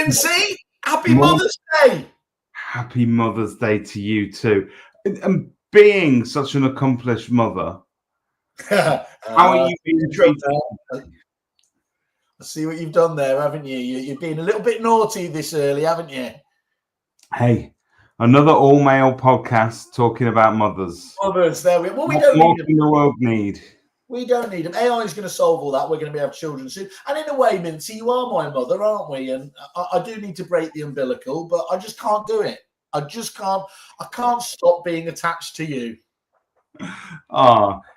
Mincy, happy Mother's Day. Happy Mother's Day to you too. And being such an accomplished mother, how are you being treated? I see what you've done there, haven't you? You've been a little bit naughty this early, haven't you? Hey, another all-male podcast talking about mothers. Mothers, there we go. Well, we don't need them. The world need. We don't need them. AI is going to solve all that. We're going to have children soon. And in a way, Mincy, you are my mother, aren't we? And I do need to break the umbilical, but I just can't do it. I just can't. I can't stop being attached to you.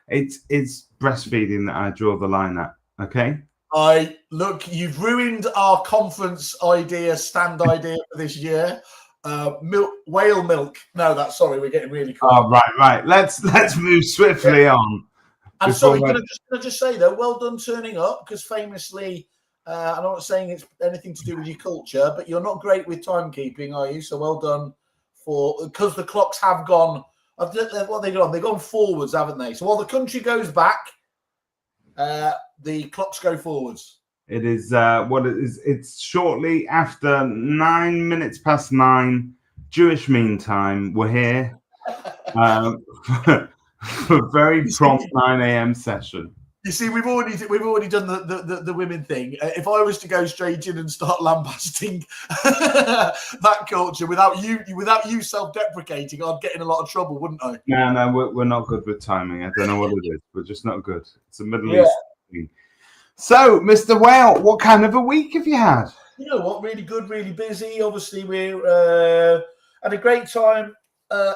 It's breastfeeding that I draw the line at. Okay. Look, you've ruined our conference stand idea for this year. Whale milk. No, sorry, we're getting really cool. Oh, right. Let's move swiftly on. I'm sorry, can I just say though, well done turning up, because famously, I'm not saying it's anything to do with your culture, but you're not great with timekeeping, are you? So well done because the clocks have gone. What have they done? They've gone forwards, haven't they? So while the country goes back, the clocks go forwards. It is what it is. It's shortly after 9 minutes past 9 Jewish Mean Time. We're here for a very prompt 9 a.m. session. You see, we've already done the women thing. If I was to go straight in and start lambasting that culture without you self-deprecating, I'd get in a lot of trouble, wouldn't I? No, we're not good with timing. I don't know what it is. We're just not good. It's a Middle East thing. So, Mr. Whale, what kind of a week have you had? You know what? Really good, really busy. Obviously, we're had a great time. I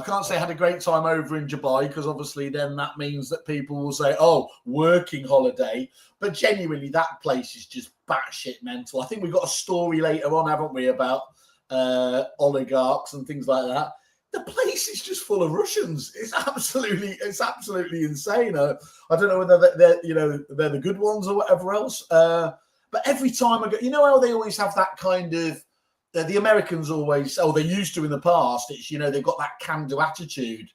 can't say I had a great time over in Dubai, because obviously then that means that people will say, oh, working holiday. But genuinely, that place is just batshit mental. I think we've got a story later on, haven't we, about oligarchs and things like that. The place is just full of Russians. It's absolutely insane. I don't know whether they're the good ones or whatever else. But every time I go, you know how they always have that kind of, the Americans always, they used to in the past, it's, they've got that can-do attitude.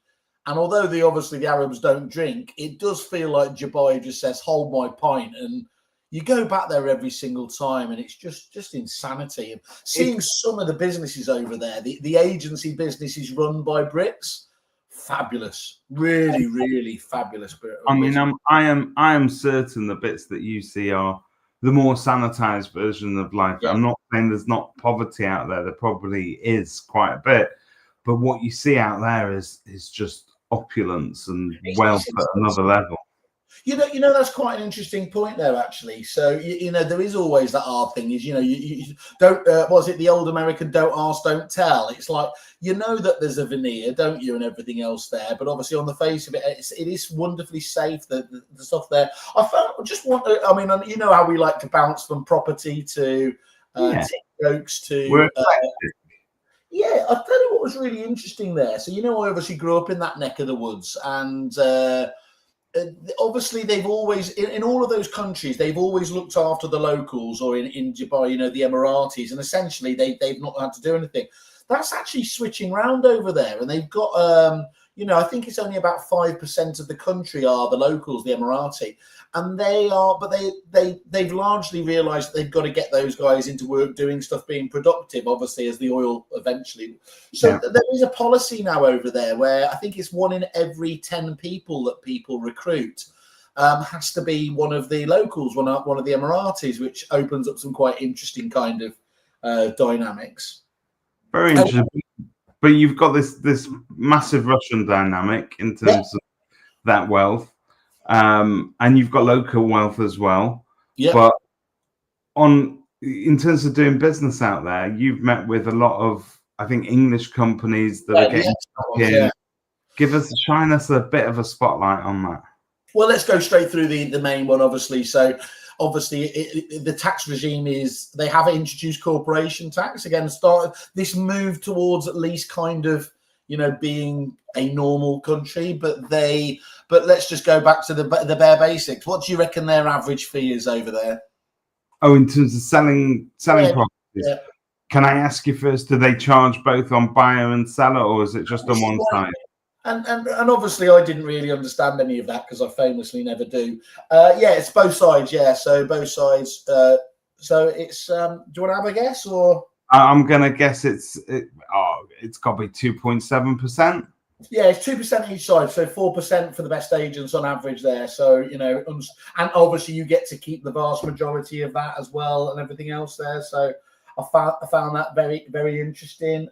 And although the Arabs don't drink, it does feel like Dubai just says, hold my pint. And you go back there every single time, and it's just insanity. And seeing some of the businesses over there, the agency business is run by Brits. Fabulous. Really, really fabulous. I mean, I am certain the bits that you see are the more sanitized version of life. Yeah. I'm not saying there's not poverty out there. There probably is quite a bit. But what you see out there is just opulence and wealth at another level. You know, that's quite an interesting point there, actually. So, there is always that hard thing is, you don't, was it the old American, don't ask, don't tell? It's like, that there's a veneer, don't you, and everything else there. But obviously on the face of it, it is wonderfully safe, the stuff there. I mean, you know how we like to bounce from property to jokes to... Yeah, I'll tell you what was really interesting there. So, I obviously grew up in that neck of the woods, and... obviously, they've always, in all of those countries, they've always looked after the locals, or in Dubai, the Emiratis, and essentially they've not had to do anything. That's actually switching round over there, and they've got, I think it's only about 5% of the country are the locals, the Emirati, and they've largely realised that they've got to get those guys into work, doing stuff, being productive, obviously, as the oil eventually. So there is a policy now over there where I think it's 1 in every 10 people that people recruit has to be one of the locals, one of the Emiratis, which opens up some quite interesting kind of dynamics. Very interesting. But you've got this massive Russian dynamic in terms of that wealth. And you've got local wealth as well. Yeah. But in terms of doing business out there, you've met with a lot of, I think, English companies that are getting stuck in. Shine us a bit of a spotlight on that. Well, let's go straight through the main one, obviously. So, obviously, the tax regime is, they have introduced corporation tax. Again, this move towards at least kind of, being a normal country, but let's just go back to the bare basics. What do you reckon their average fee is over there? Oh, in terms of selling properties. Yeah. Can I ask you first, do they charge both on buyer and seller, or is it just on one side? And obviously I didn't really understand any of that, because I famously never do. It's both sides, yeah. So both sides So it's. Do you want to have a guess or? I'm gonna guess it's got to be 2.7%. Yeah, it's 2% each side, so 4% for the best agents on average there. So and obviously you get to keep the vast majority of that as well, and everything else there. So I found that very, very interesting.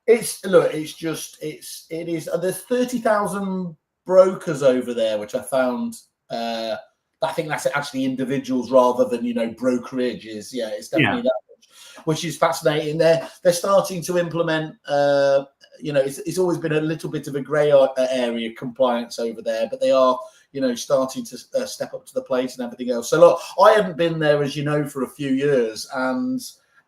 There's 30,000 brokers over there, which I found. I think that's actually individuals rather than brokerages. Yeah, it's definitely that much, which is fascinating. They're starting to implement. It's always been a little bit of a grey area compliance over there, but they are starting to step up to the plate and everything else. So look, I haven't been there, as you know, for a few years, and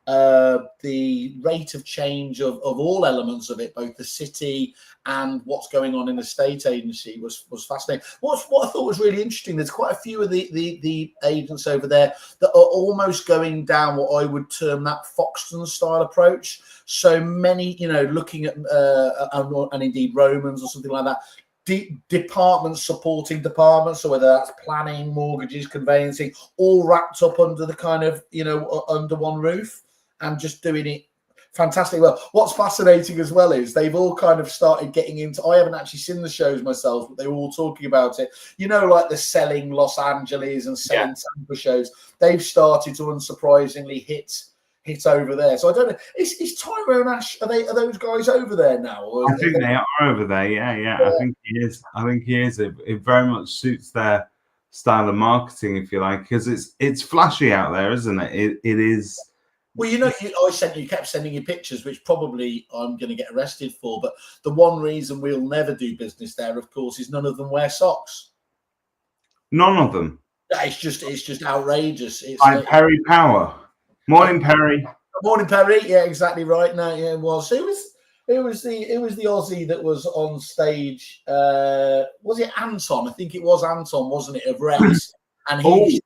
the rate of change of all elements of it, both the city and what's going on in the state agency, was fascinating. What I thought was really interesting, there's quite a few of the agents over there that are almost going down what I would term that Foxton style approach. So many, looking at and indeed Romans or something like that, departments supporting departments, so whether that's planning, mortgages, conveyancing, all wrapped up under the kind of under one roof, and just doing it fantastically well. What's fascinating as well is they've all kind of started getting into. I haven't actually seen the shows myself, but they were all talking about it. Like the Selling Los Angeles and Selling Tampa shows. They've started to unsurprisingly hit over there. So I don't know. Is Tyrone Ash? Are those guys over there now? I think they are over there. Yeah. I think he is. It very much suits their style of marketing, if you like, because it's flashy out there, isn't it? It is. Well, you kept sending you pictures, which probably I'm going to get arrested for. But the one reason we'll never do business there, of course, is none of them wear socks. None of them. It's just outrageous. It's like Perry Power. Morning, Perry. Morning, Perry. Yeah, exactly right. No, yeah, it was. It was the Aussie that was on stage. Was it Anton? I think it was Anton, wasn't it? Of Rex, and he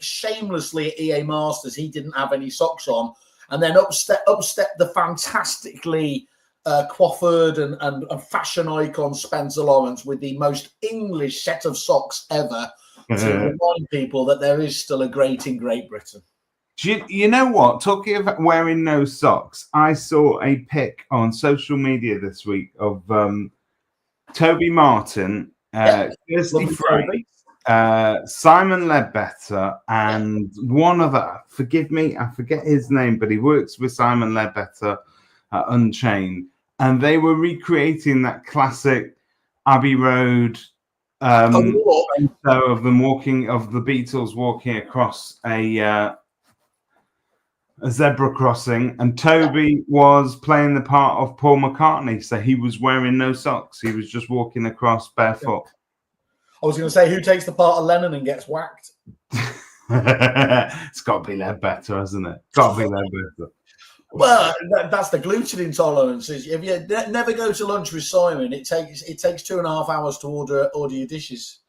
shamelessly at EA Masters, he didn't have any socks on, and then up stepped the fantastically coiffured and fashion icon Spencer Lawrence with the most English set of socks ever to remind people that there is still a great in Great Britain. You know what? Talking about wearing no socks, I saw a pic on social media this week of Toby Martin, Kirsty Frey, Simon Ledbetter, and one other. Forgive me, I forget his name, but he works with Simon Ledbetter at Unchained, and they were recreating that classic Abbey Road of the Beatles walking across a zebra crossing, and Toby was playing the part of Paul McCartney, so he was wearing no socks. He was just walking across barefoot. I was going to say, who takes the part of Lennon and gets whacked? It's got to be Ledbetter, hasn't it? Got to be Ledbetter. Well, that's the gluten intolerance. If you never go to lunch with Simon, it takes 2.5 hours to order your dishes.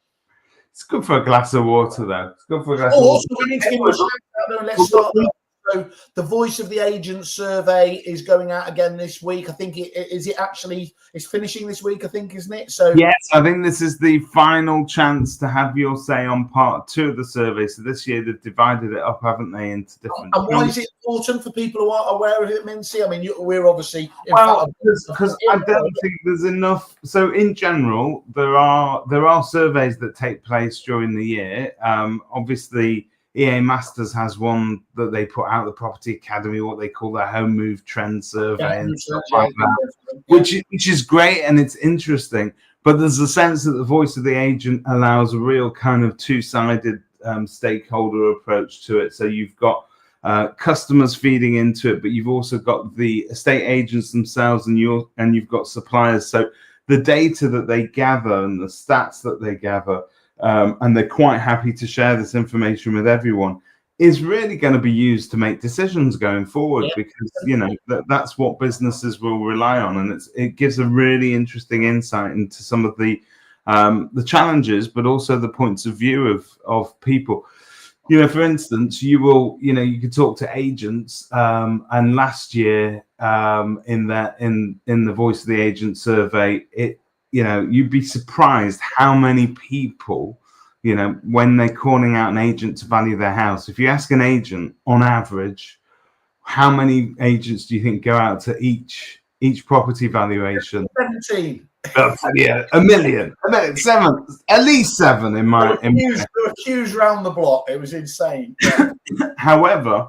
It's good for a glass of water, though. It's good for a glass of water. Also, we need to give a shout out. Let's start. So the Voice of the Agent survey is going out again this week. I think it's finishing this week, I think, isn't it? So yes, I think this is the final chance to have your say on part 2 of the survey. So this year they've divided it up, haven't they, into different. And why is it important for people who aren't aware of it, Mincy? I mean, we're obviously because I don't think there's enough. So in general, there are surveys that take place during the year. Obviously, EA Masters has one that they put out, the Property Academy, what they call their home move trend survey, and stuff like that, which is great and it's interesting. But there's a sense that the Voice of the Agent allows a real kind of two-sided stakeholder approach to it. So you've got customers feeding into it, but you've also got the estate agents themselves, and you've got suppliers. So the data that they gather and the stats that they gather, and they're quite happy to share this information with everyone, is really going to be used to make decisions going forward, because that's what businesses will rely on, and it gives a really interesting insight into some of the challenges, but also the points of view of people. For instance, you could talk to agents, and last year in the Voice of the Agent survey, you'd be surprised how many people you know, when they're calling out an agent to value their house, if you ask an agent on average, how many agents do you think go out to each property valuation? 17. Yeah, a million, seven, at least seven in my. There were queues round the block. It was insane. Yeah. However,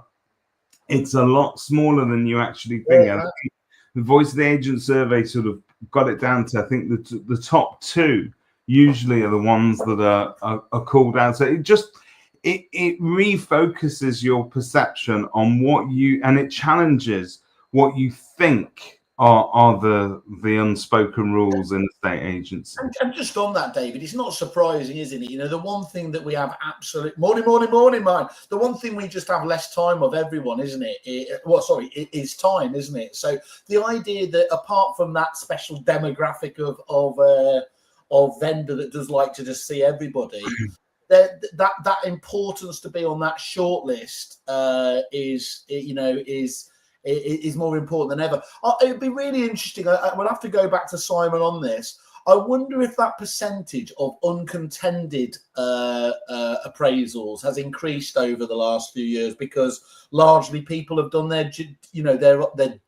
it's a lot smaller than you actually think. Yeah. The Voice of the Agent survey sort of got it down to, I think, the top two usually are the ones that are called out. So it refocuses your perception on what you, and it challenges what you think are the unspoken rules in estate agency. And just on that, David, it's not surprising, isn't it? You know, the one thing that we have absolute morning, man. The one thing we just have less time of, everyone, isn't it? It is time, isn't it? So the idea that apart from that special demographic of vendor that does like to just see everybody, that importance to be on that short list is more important than ever. It'd be really interesting. We'll have to go back to Simon on this. I wonder if that percentage of uncontended appraisals has increased over the last few years, because largely people have done their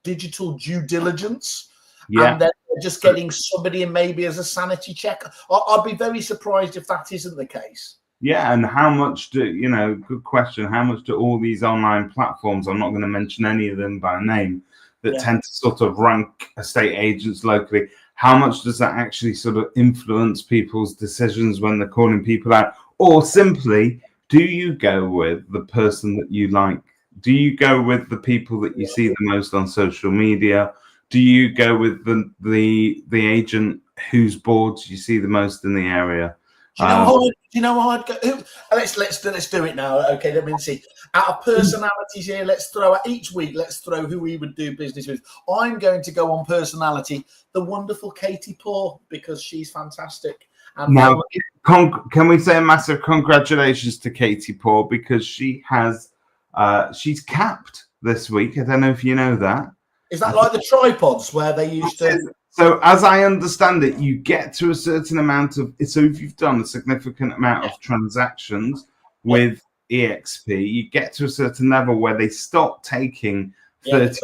digital due diligence. Yeah. And they're just getting somebody in maybe as a sanity check. I'd be very surprised if that isn't the case. Yeah, and how much good question, how much do all these online platforms, I'm not going to mention any of them by name, that tend to sort of rank estate agents locally, how much does that actually sort of influence people's decisions when they're calling people out? Or simply, do you go with the person that you like? Do you go with the people that you see the most on social media? Do you go with the agent whose boards you see the most in the area? Do you know how I'd go? Let's do it now. Okay, let me see. Out of personalities here, let's throw out each week. Let's throw who we would do business with. I'm going to go on personality. The wonderful Katie Poor, because she's fantastic. And now, can we say a massive congratulations to Katie Poor, because she has she's capped this week. I don't know if you know that. Is that like the tripods where they used to? So as I understand it, you get to a certain amount of, so if you've done a significant amount of transactions with EXP, you get to a certain level where they stop taking 30%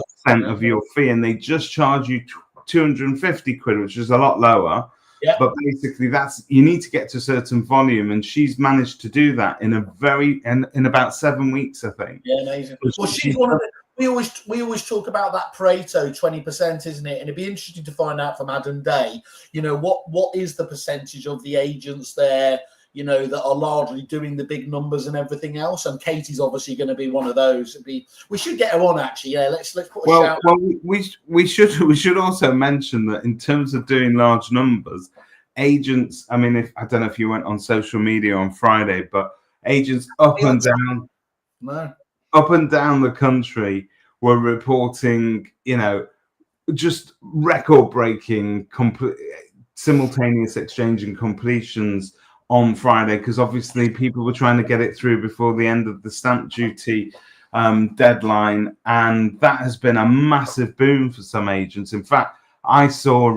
of your fee, and they just charge you 250 quid, which is a lot lower. Yeah. But basically you need to get to a certain volume, and she's managed to do that in about 7 weeks, I think. Yeah, amazing. Well, she's one of the, we always talk about that Pareto 20%, isn't it? And it'd be interesting to find out from Adam Day, what is the percentage of the agents there, that are largely doing the big numbers and everything else. And Katie's obviously going to be one of those. We should get her on, actually. Yeah, let's put a shout. Well, we should also mention that in terms of doing large numbers, agents, I mean, I don't know if you went on social media on Friday, but agents up and down the country were reporting, just record-breaking simultaneous exchange and completions on Friday, because obviously people were trying to get it through before the end of the stamp duty deadline, and that has been a massive boom for some agents. In fact, I saw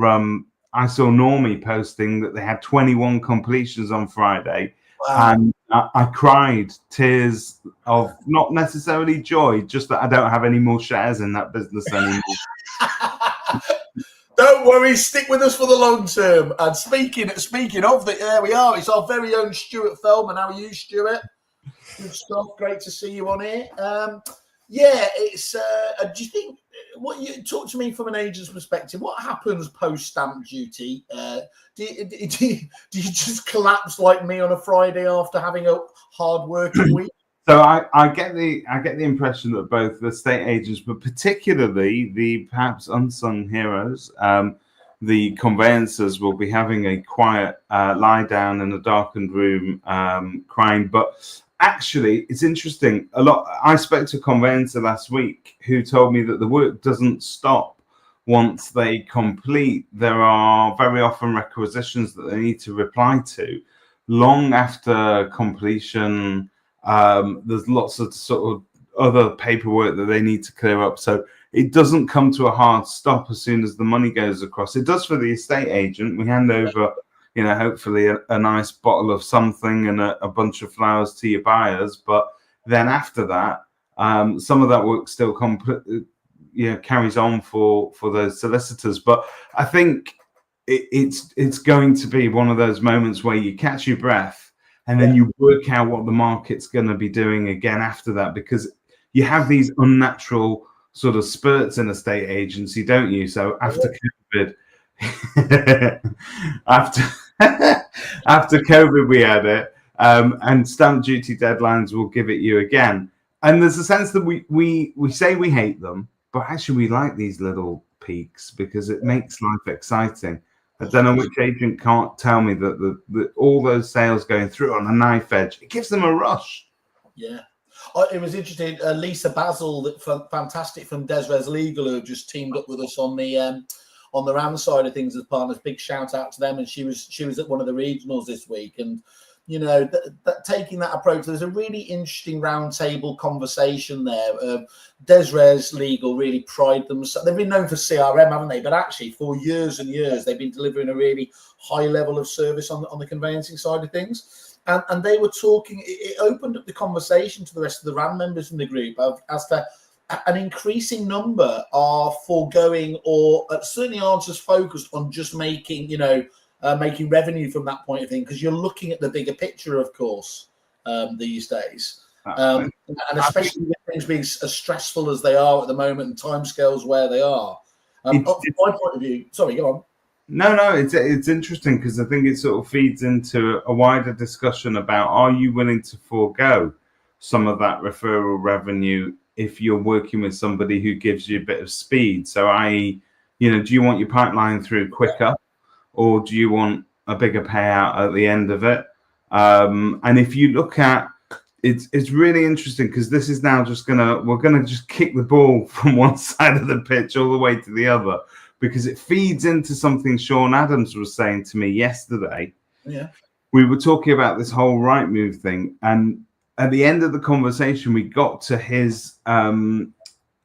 Normie posting that they had 21 completions on Friday. Wow. And I cried tears of not necessarily joy, just that I don't have any more shares in that business anymore. Don't worry, stick with us for the long term. And speaking of there we are. It's our very own Stuart Feldman. How are you, Stuart? Good stuff. Great to see you on here. It's. Do you think? Talk to me from an agent's perspective? What happens post stamp duty? Do you just collapse like me on a Friday after having a hard working week? So I get the impression that both the estate agents, but particularly the perhaps unsung heroes, the conveyancers, will be having a quiet lie down in a darkened room, crying. But actually, it's interesting. I spoke to a conveyancer last week who told me that the work doesn't stop once they complete. There are very often requisitions that they need to reply to long after completion. There's lots of sort of other paperwork that they need to clear up. So it doesn't come to a hard stop as soon as the money goes across. It does for the estate agent. We hand over hopefully a nice bottle of something and a bunch of flowers to your buyers. But then after that, some of that work still carries on for those solicitors. But I think it's going to be one of those moments where you catch your breath and then you work out what the market's going to be doing again after that, because you have these unnatural sort of spurts in a state agency, don't you? So after COVID, after COVID, we had it, and stamp duty deadlines will give it you again. And there's a sense that we say we hate them, but actually we like these little peaks because it makes life exciting. I don't know which agent can't tell me that all those sales going through on a knife edge, it gives them a rush. Yeah. It was interesting. Lisa Basil, fantastic from Desres Legal, who just teamed up with us on the RAM side of things as partners. Big shout out to them. And she was at one of the regionals this week. And taking that approach, there's a really interesting roundtable conversation there. Desres Legal really pride themselves. They've been known for CRM, haven't they? But actually, for years and years, they've been delivering a really high level of service on the conveyancing side of things. And they were talking, it opened up the conversation to the rest of the RAM members in the group as to an increasing number are foregoing or certainly aren't as focused on just making revenue from that point of thing, because you're looking at the bigger picture, of course, these days. And especially with things being as stressful as they are at the moment and timescales where they are. From my point of view, sorry, go on. No, it's interesting because I think it sort of feeds into a wider discussion about, are you willing to forego some of that referral revenue if you're working with somebody who gives you a bit of speed? So i.e., do you want your pipeline through quicker, or do you want a bigger payout at the end of it? And if you look at it's really interesting because this is now we're gonna just kick the ball from one side of the pitch all the way to the other, because it feeds into something Sean Adams was saying to me yesterday. Yeah. We were talking about this whole right move thing, and at the end of the conversation, we got to his.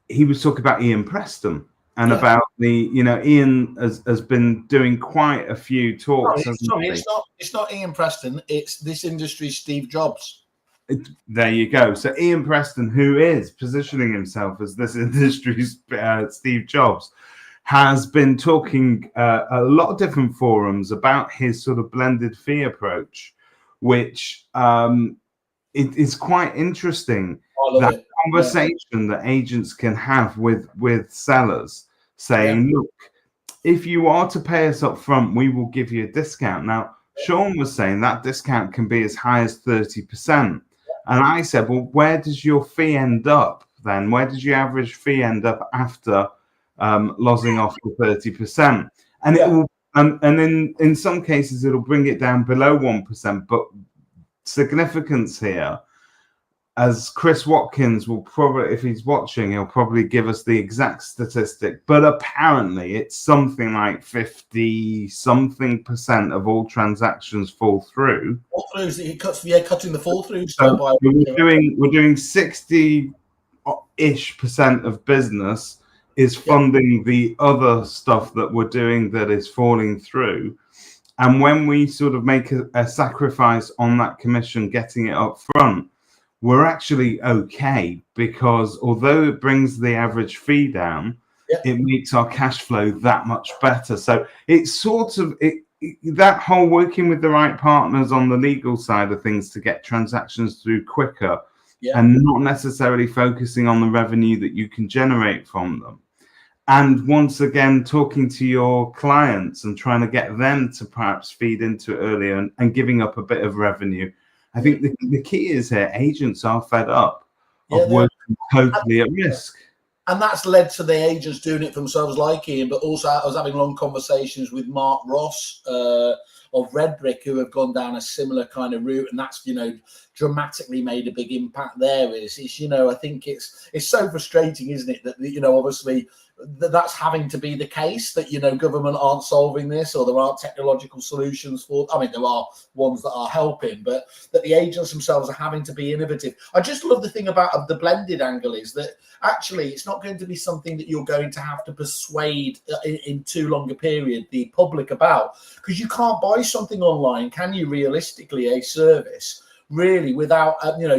He was talking about Ian Preston and about Ian has been doing quite a few talks. It's not Ian Preston. It's this industry's Steve Jobs. There you go. So Ian Preston, who is positioning himself as this industry's Steve Jobs, has been talking a lot of different forums about his sort of blended fee approach, which it is quite interesting. That conversation that agents can have with sellers saying, look, if you are to pay us up front, we will give you a discount. Now, Sean was saying that discount can be as high as 30%. And I said, well, where does your fee end up then? Where does your average fee end up after losing off the 30%? And it will, and in some cases, it'll bring it down below 1%. But significance here, as Chris Watkins will probably, if he's watching, he'll probably give us the exact statistic. But apparently, it's something like 50-something% of all transactions fall through. Fall throughs, cutting the fall throughs. So we're doing 60-ish% of business is funding the other stuff that we're doing that is falling through. And when we sort of make a sacrifice on that commission, getting it up front, we're actually okay, because although it brings the average fee down, it makes our cash flow that much better. So it's sort of that whole working with the right partners on the legal side of things to get transactions through quicker and not necessarily focusing on the revenue that you can generate from them. And once again, talking to your clients and trying to get them to perhaps feed into it earlier and giving up a bit of revenue. I think the key is here, agents are fed up of working totally at risk. And that's led to the agents doing it for themselves like Ian, but also I was having long conversations with Mark Ross of Red Brick, who have gone down a similar kind of route. And that's, dramatically made a big impact there is I think it's so frustrating, isn't it, that obviously that's having to be the case, that government aren't solving this, or there aren't technological solutions for. I mean, there are ones that are helping, but that the agents themselves are having to be innovative. I just love the thing about the blended angle is that actually it's not going to be something that you're going to have to persuade in too long a period the public about, because you can't buy something online, can you, realistically, a service really, without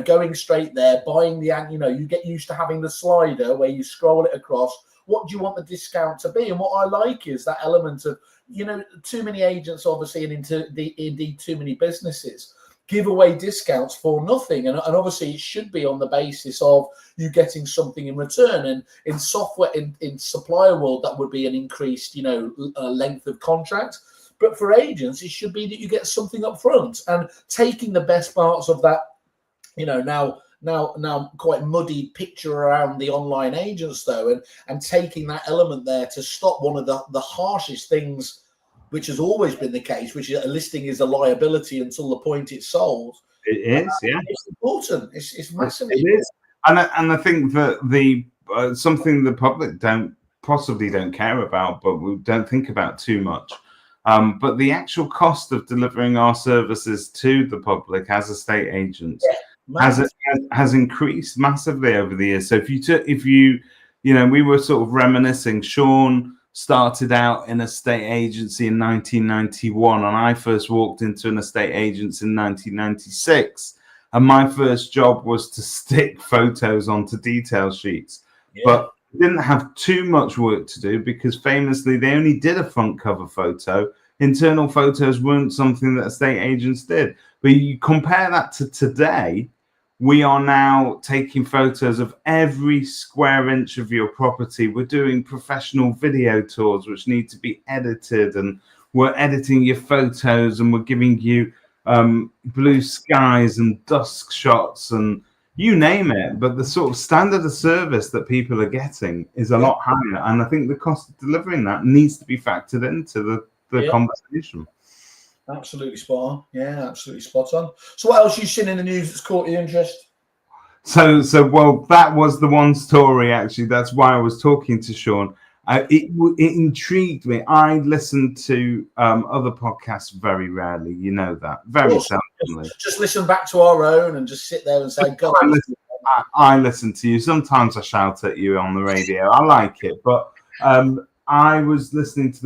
going straight there, buying the you get used to having the slider where you scroll it across. What do you want the discount to be? And what I like is that element of, too many agents, obviously, and indeed too many businesses give away discounts for nothing. And obviously it should be on the basis of you getting something in return. And in software, in supplier world, that would be an increased, length of contract. But for agents, it should be that you get something up front, and taking the best parts of that, now quite muddy picture around the online agents, though, and taking that element there to stop one of the harshest things, which has always been the case, which is a listing is a liability until the point it's sold. It is, yeah. It's important. It's massively. It is, and I think that the something the public don't care about, but we don't think about too much. But the actual cost of delivering our services to the public as estate agents has increased massively over the years. So if you we were sort of reminiscing. Sean started out in a estate agency in 1991, and I first walked into an estate agency in 1996. And my first job was to stick photos onto detail sheets, but didn't have too much work to do, because famously they only did a front cover photo. Internal photos weren't something that estate agents did. But you compare that to today, we are now taking photos of every square inch of your property. We're doing professional video tours which need to be edited, and we're editing your photos, and we're giving you blue skies and dusk shots and you name it. But the sort of standard of service that people are getting is a lot higher, and I think the cost of delivering that needs to be factored into the conversation. Absolutely spot on. Yeah, absolutely spot on. So what else you seen in the news that's caught your interest? So well, that was the one story, actually. That's why I was talking to Sean. It intrigued me. I listen to other podcasts very rarely. You know that. Very seldomly. Just listen back to our own and just sit there and say, God. I listen to you. Sometimes I shout at you on the radio. I like it. But I was listening to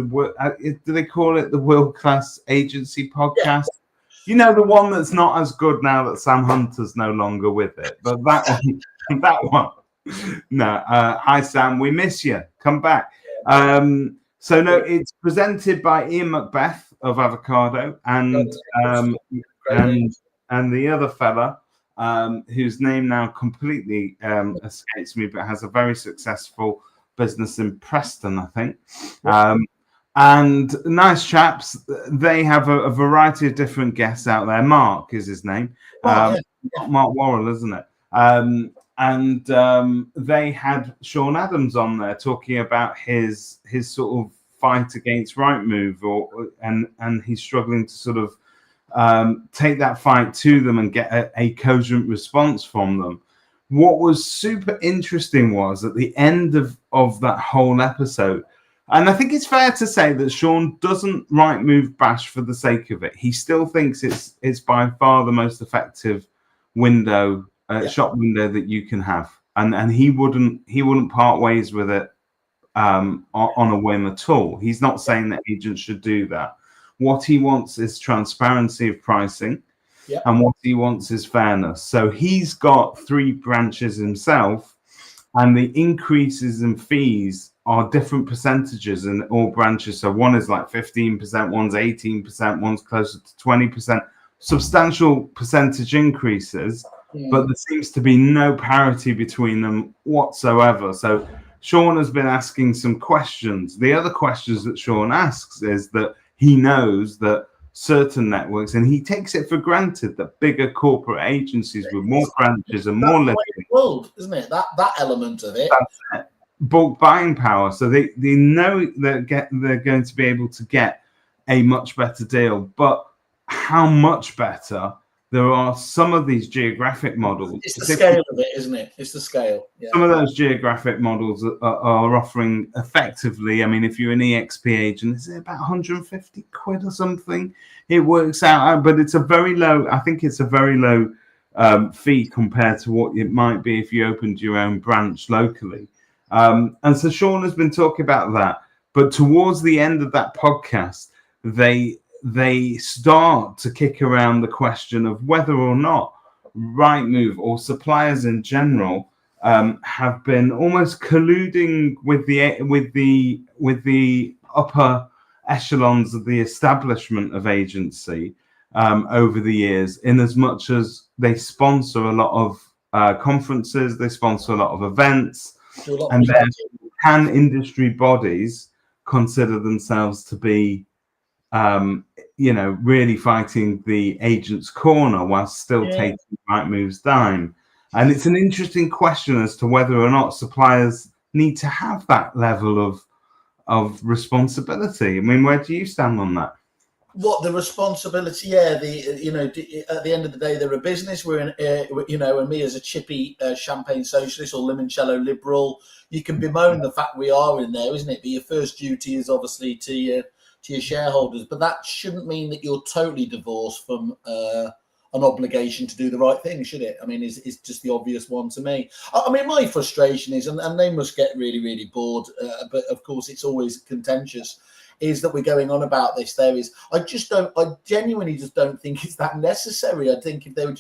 do they call it the World Class Agency Podcast? Yeah. The one that's not as good now that Sam Hunter's no longer with it. But that one. No. Hi, Sam. We miss you. Come back. So, no, it's presented by Ian Macbeth of Avocado and the other fella, whose name now completely escapes me, but has a very successful business in Preston, I think. And nice chaps. They have a variety of different guests out there. Mark is his name. Mark Worrell, isn't it? And they had Sean Adams on there talking about his sort of fight against Rightmove, and he's struggling to sort of take that fight to them and get a cogent response from them. What was super interesting was at the end of that whole episode, and I think it's fair to say that Sean doesn't Rightmove bash for the sake of it. He still thinks it's by far the most effective shop window that you can have, and he wouldn't part ways with it on a whim at all. He's not saying that agents should do that. What he wants is transparency of pricing. And what he wants is fairness. So he's got 3 branches himself, and the increases in fees are different percentages in all branches. So one is like 15%, one's 18%, one's closer to 20%. Substantial percentage increases, but there seems to be no parity between them whatsoever. So Sean has been asking some questions. The other questions that Sean asks is that he knows that certain networks, and he takes it for granted that bigger corporate agencies with more branches and more world, isn't it? That element of it. That's it. Bulk buying power. So they know they're going to be able to get a much better deal, but how much better there are some of these geographic models. It's the scale of it, isn't it? It's the scale. Yeah. Some of those geographic models are offering effectively, I mean, if you're an EXP agent, is it about 150 quid or something? It works out, but it's a very low, I think it's a very low fee compared to what it might be if you opened your own branch locally. And so Sean has been talking about that. But towards the end of that podcast, they start to kick around the question of whether or not Rightmove or suppliers in general have been almost colluding with the upper echelons of the establishment of agency over the years, in as much as they sponsor a lot of conferences, they sponsor a lot of events, and then can industry bodies consider themselves to be really fighting the agent's corner whilst still taking Rightmove's dime? And it's an interesting question as to whether or not suppliers need to have that level of responsibility. I mean, where do you stand on that? What the responsibility? Yeah, at the end of the day, they're a business. We're in, and me as a chippy champagne socialist or limoncello liberal, you can bemoan the fact we are in there, isn't it? But your first duty is obviously to your shareholders, but that shouldn't mean that you're totally divorced from an obligation to do the right thing, should it? I mean, it's just the obvious one to me. I mean, my frustration is, and they must get really, really bored, but of course it's always contentious, is that we're going on about this. I genuinely just don't think it's that necessary. I think if they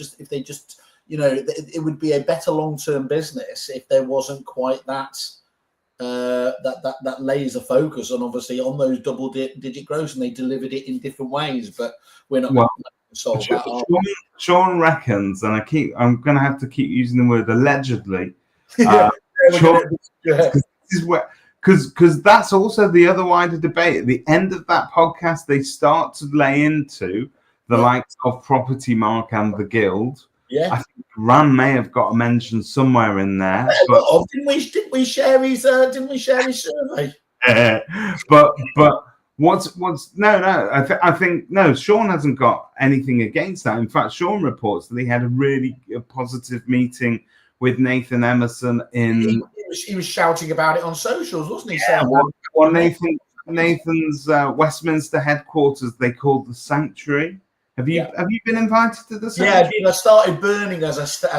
just, it would be a better long-term business if there wasn't quite that laser focus on, obviously, on those double-digit growth, and they delivered it in different ways. But we're not going to solve that. Sean reckons, and I'm going to have to keep using the word allegedly. Because that's also the other wider debate. At the end of that podcast, they start to lay into the likes of Property Mark and the Guild. Yeah, I think Ran may have got a mention somewhere in there. But didn't we share his survey? But what's no? I think no. Sean hasn't got anything against that. In fact, Sean reports that he had a really positive meeting with Nathan Emerson in. He was shouting about it on socials, wasn't he? Yeah, Nathan's Westminster headquarters, they called the Sanctuary. Have you been invited to the Sanctuary? Yeah, I started burning as I stood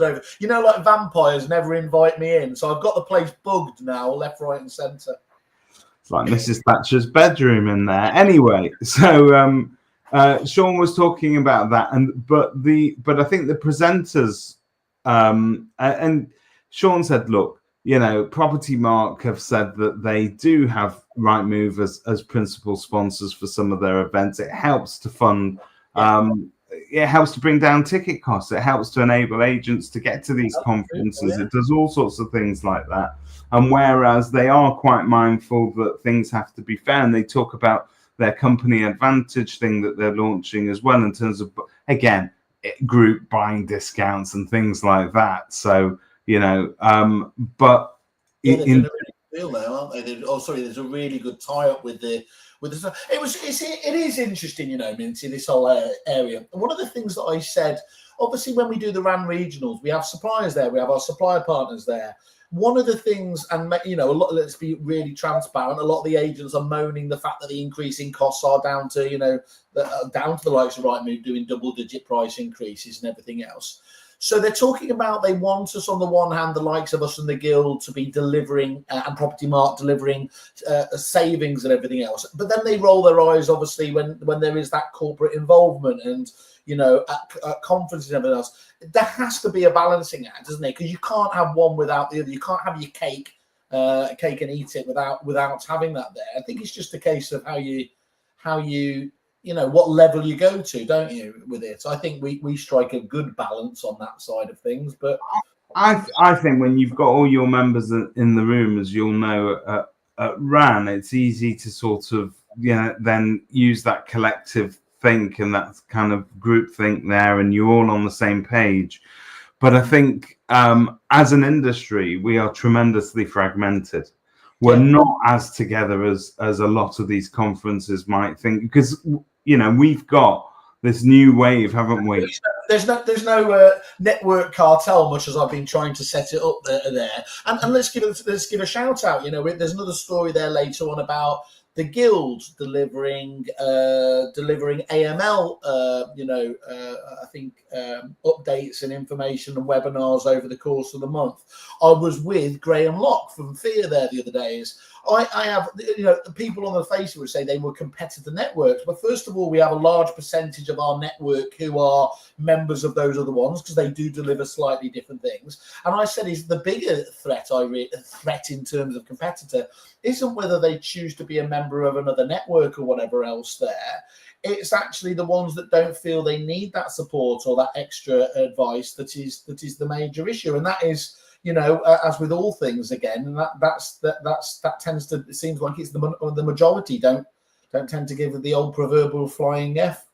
over. Like vampires never invite me in, so I've got the place bugged now, left, right, and centre. It's like Mrs. Thatcher's bedroom in there. Anyway, so Sean was talking about that, but I think the presenters. And Sean said, look, Property Mark have said that they do have Rightmove as principal sponsors for some of their events. It helps to fund, it helps to bring down ticket costs. It helps to enable agents to get to these conferences. It does all sorts of things like that. And whereas they are quite mindful that things have to be fair, and they talk about their company advantage thing that they're launching as well in terms of, again, group buying discounts and things like that. So but they're doing a really good deal now, aren't they? There's a really good tie-up with the. It is interesting, into this whole area. One of the things that I said, obviously, when we do the RAN regionals, we have suppliers there, we have our supplier partners there. One of the things, and let's be really transparent, a lot of the agents are moaning the fact that the increasing costs are down to the likes of Rightmove doing double-digit price increases and everything else. So they're talking about, they want us, on the one hand, the likes of us and the Guild, to be delivering, and Property Mark delivering savings and everything else. But then they roll their eyes, obviously, when there is that corporate involvement and, at conferences and everything else. There has to be a balancing act, doesn't it? Because you can't have one without the other. You can't have your cake and eat it without having that there. I think it's just a case of how you what level you go to, don't you, with it? I think we strike a good balance on that side of things. But I think when you've got all your members in the room, as you'll know, at RAN, it's easy to sort of then use that collective think and that kind of group think there, and you're all on the same page. But I think as an industry, we are tremendously fragmented. We're not as together as a lot of these conferences might think, because we've got this new wave, haven't we? There's no network cartel, much as I've been trying to set it up there. And let's give a shout out. There's another story there later on about the Guild delivering AML, I think updates and information and webinars over the course of the month. I was with Graham Locke from Fear there the other days. I have, people on the Facebook would say they were competitor networks, but first of all, we have a large percentage of our network who are members of those other ones because they do deliver slightly different things. And I said, is the bigger threat in terms of competitor isn't whether they choose to be a member of another network or whatever else there. It's actually the ones that don't feel they need that support or that extra advice that is the major issue, and that is. As with all things, again, and that tends to. It seems like it's the majority don't tend to give the old proverbial flying F.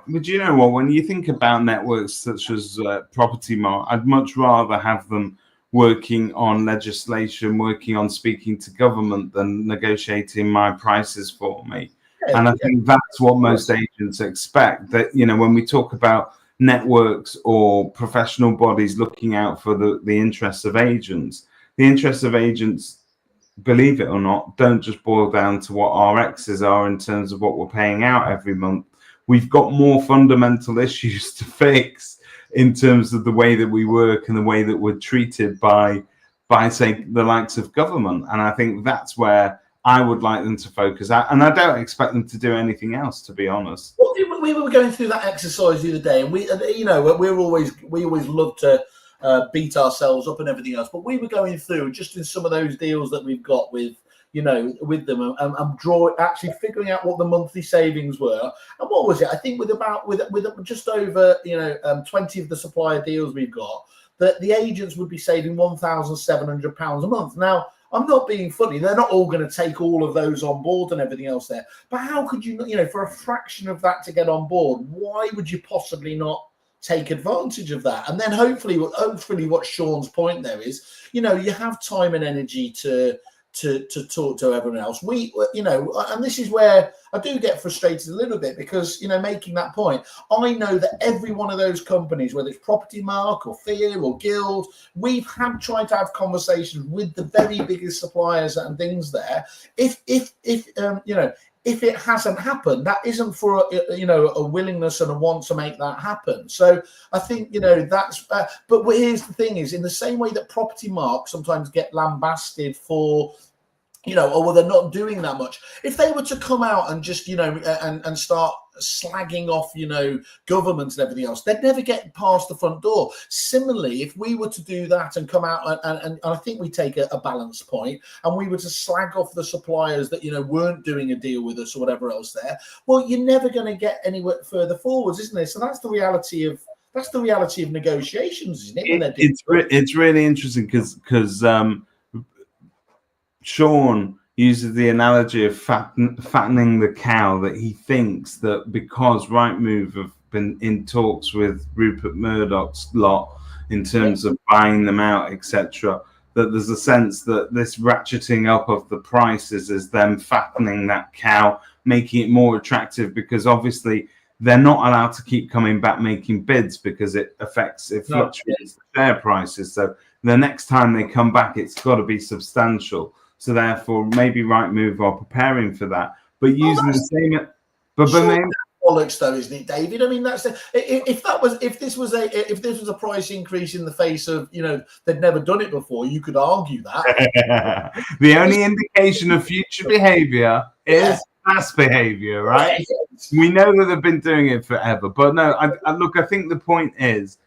But you know what? When you think about networks such as Property Mart, I'd much rather have them working on legislation, working on speaking to government than negotiating my prices for me. Yeah, and I think that's what most agents expect. That when we talk about networks or professional bodies looking out for the interests of agents, the interests of agents, believe it or not, don't just boil down to what our X's are in terms of what we're paying out every month. We've got more fundamental issues to fix in terms of the way that we work and the way that we're treated by say the likes of government. And I think that's where I would like them to focus out, and I don't expect them to do anything else, to be honest. Well, we were going through that exercise the other day, and we always love to beat ourselves up and everything else. But we were going through just in some of those deals that we've got with them, and actually figuring out what the monthly savings were. And what was it? I think with just over 20 of the supplier deals we've got, that the agents would be saving £1,700 a month. Now, I'm not being funny. They're not all going to take all of those on board and everything else there. But how could you, for a fraction of that to get on board, why would you possibly not take advantage of that? And then hopefully what Sean's point there is, you have time and energy to talk to everyone else. And this is where I do get frustrated a little bit because, making that point, I know that every one of those companies, whether it's Property Mark or Fear or Guild, we've tried to have conversations with the very biggest suppliers and things there. If it hasn't happened, that isn't for a willingness and a want to make that happen. So I think that's. But here's the thing: is in the same way that Property Mark sometimes get lambasted for. They're not doing that much. If they were to come out and just, and start slagging off, government and everything else, they'd never get past the front door. Similarly, if we were to do that and come out and I think we take a balance point and we were to slag off the suppliers that, weren't doing a deal with us or whatever else there, well, you're never going to get anywhere further forwards, isn't it? So that's the reality of negotiations, isn't it? It's really interesting because Sean uses the analogy of fattening the cow, that he thinks that because Rightmove have been in talks with Rupert Murdoch's lot in terms of buying them out, etc., that there's a sense that this ratcheting up of the prices is them fattening that cow, making it more attractive, because obviously they're not allowed to keep coming back making bids because it fluctuates the share prices. So the next time they come back, it's got to be substantial. So therefore, maybe Rightmove are preparing for that, but using the same. But bollocks, though, isn't it, David? I mean, that's if this was a price increase in the face of they'd never done it before, you could argue that. The only indication of future behaviour is past behaviour, right? We know that they've been doing it forever, but no. I think the point is,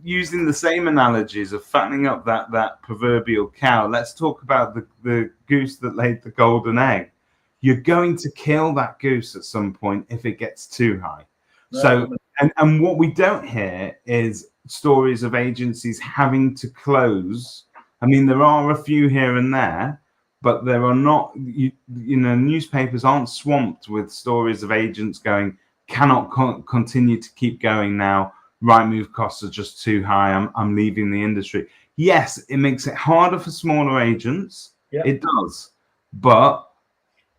using the same analogies of fattening up that proverbial cow, let's talk about the goose that laid the golden egg. You're going to kill that goose at some point if it gets too high. No. So, and what we don't hear is stories of agencies having to close. I mean, there are a few here and there, but there are not, newspapers aren't swamped with stories of agents going, cannot continue to keep going now. Rightmove costs are just too high. I'm leaving the industry. Yes, it makes it harder for smaller agents. Yep. It does. But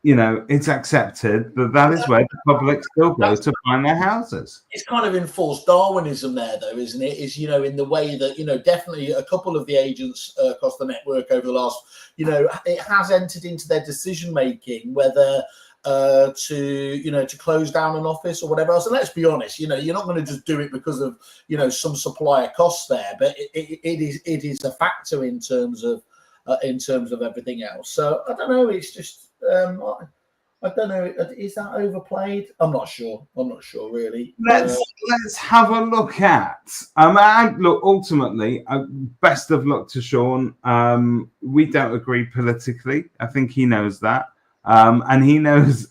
it's accepted that is where the public still go to find their houses. It's kind of enforced Darwinism there, though, isn't it? Is, in the way that, definitely a couple of the agents across the network over the last, it has entered into their decision making, whether to close down an office or whatever else. And let's be honest, you're not going to just do it because of, some supplier costs there, but it is a factor in terms of everything else. So I don't know. It's just, I don't know. Is that overplayed? I'm not sure really. Let's have a look at. Look, ultimately, best of luck to Sean. We don't agree politically. I think he knows that, and he knows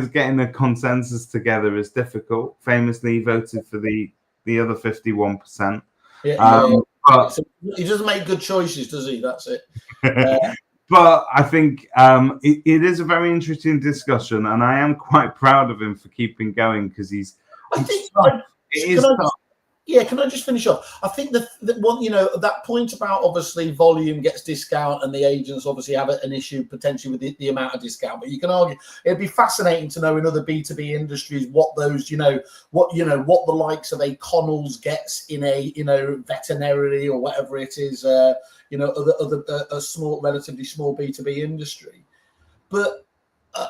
getting a consensus together is difficult. Famously, he voted for the other 51%. But he doesn't make good choices, does he? That's it. But I think it is a very interesting discussion, and I am quite proud of him for keeping going because can I just finish off? I think that one, that point about obviously volume gets discount, and the agents obviously have an issue potentially with the amount of discount. But you can argue it'd be fascinating to know in other B2B industries what those, what the likes of a Connells gets in a, veterinary or whatever it is, a small, relatively small B2B industry. But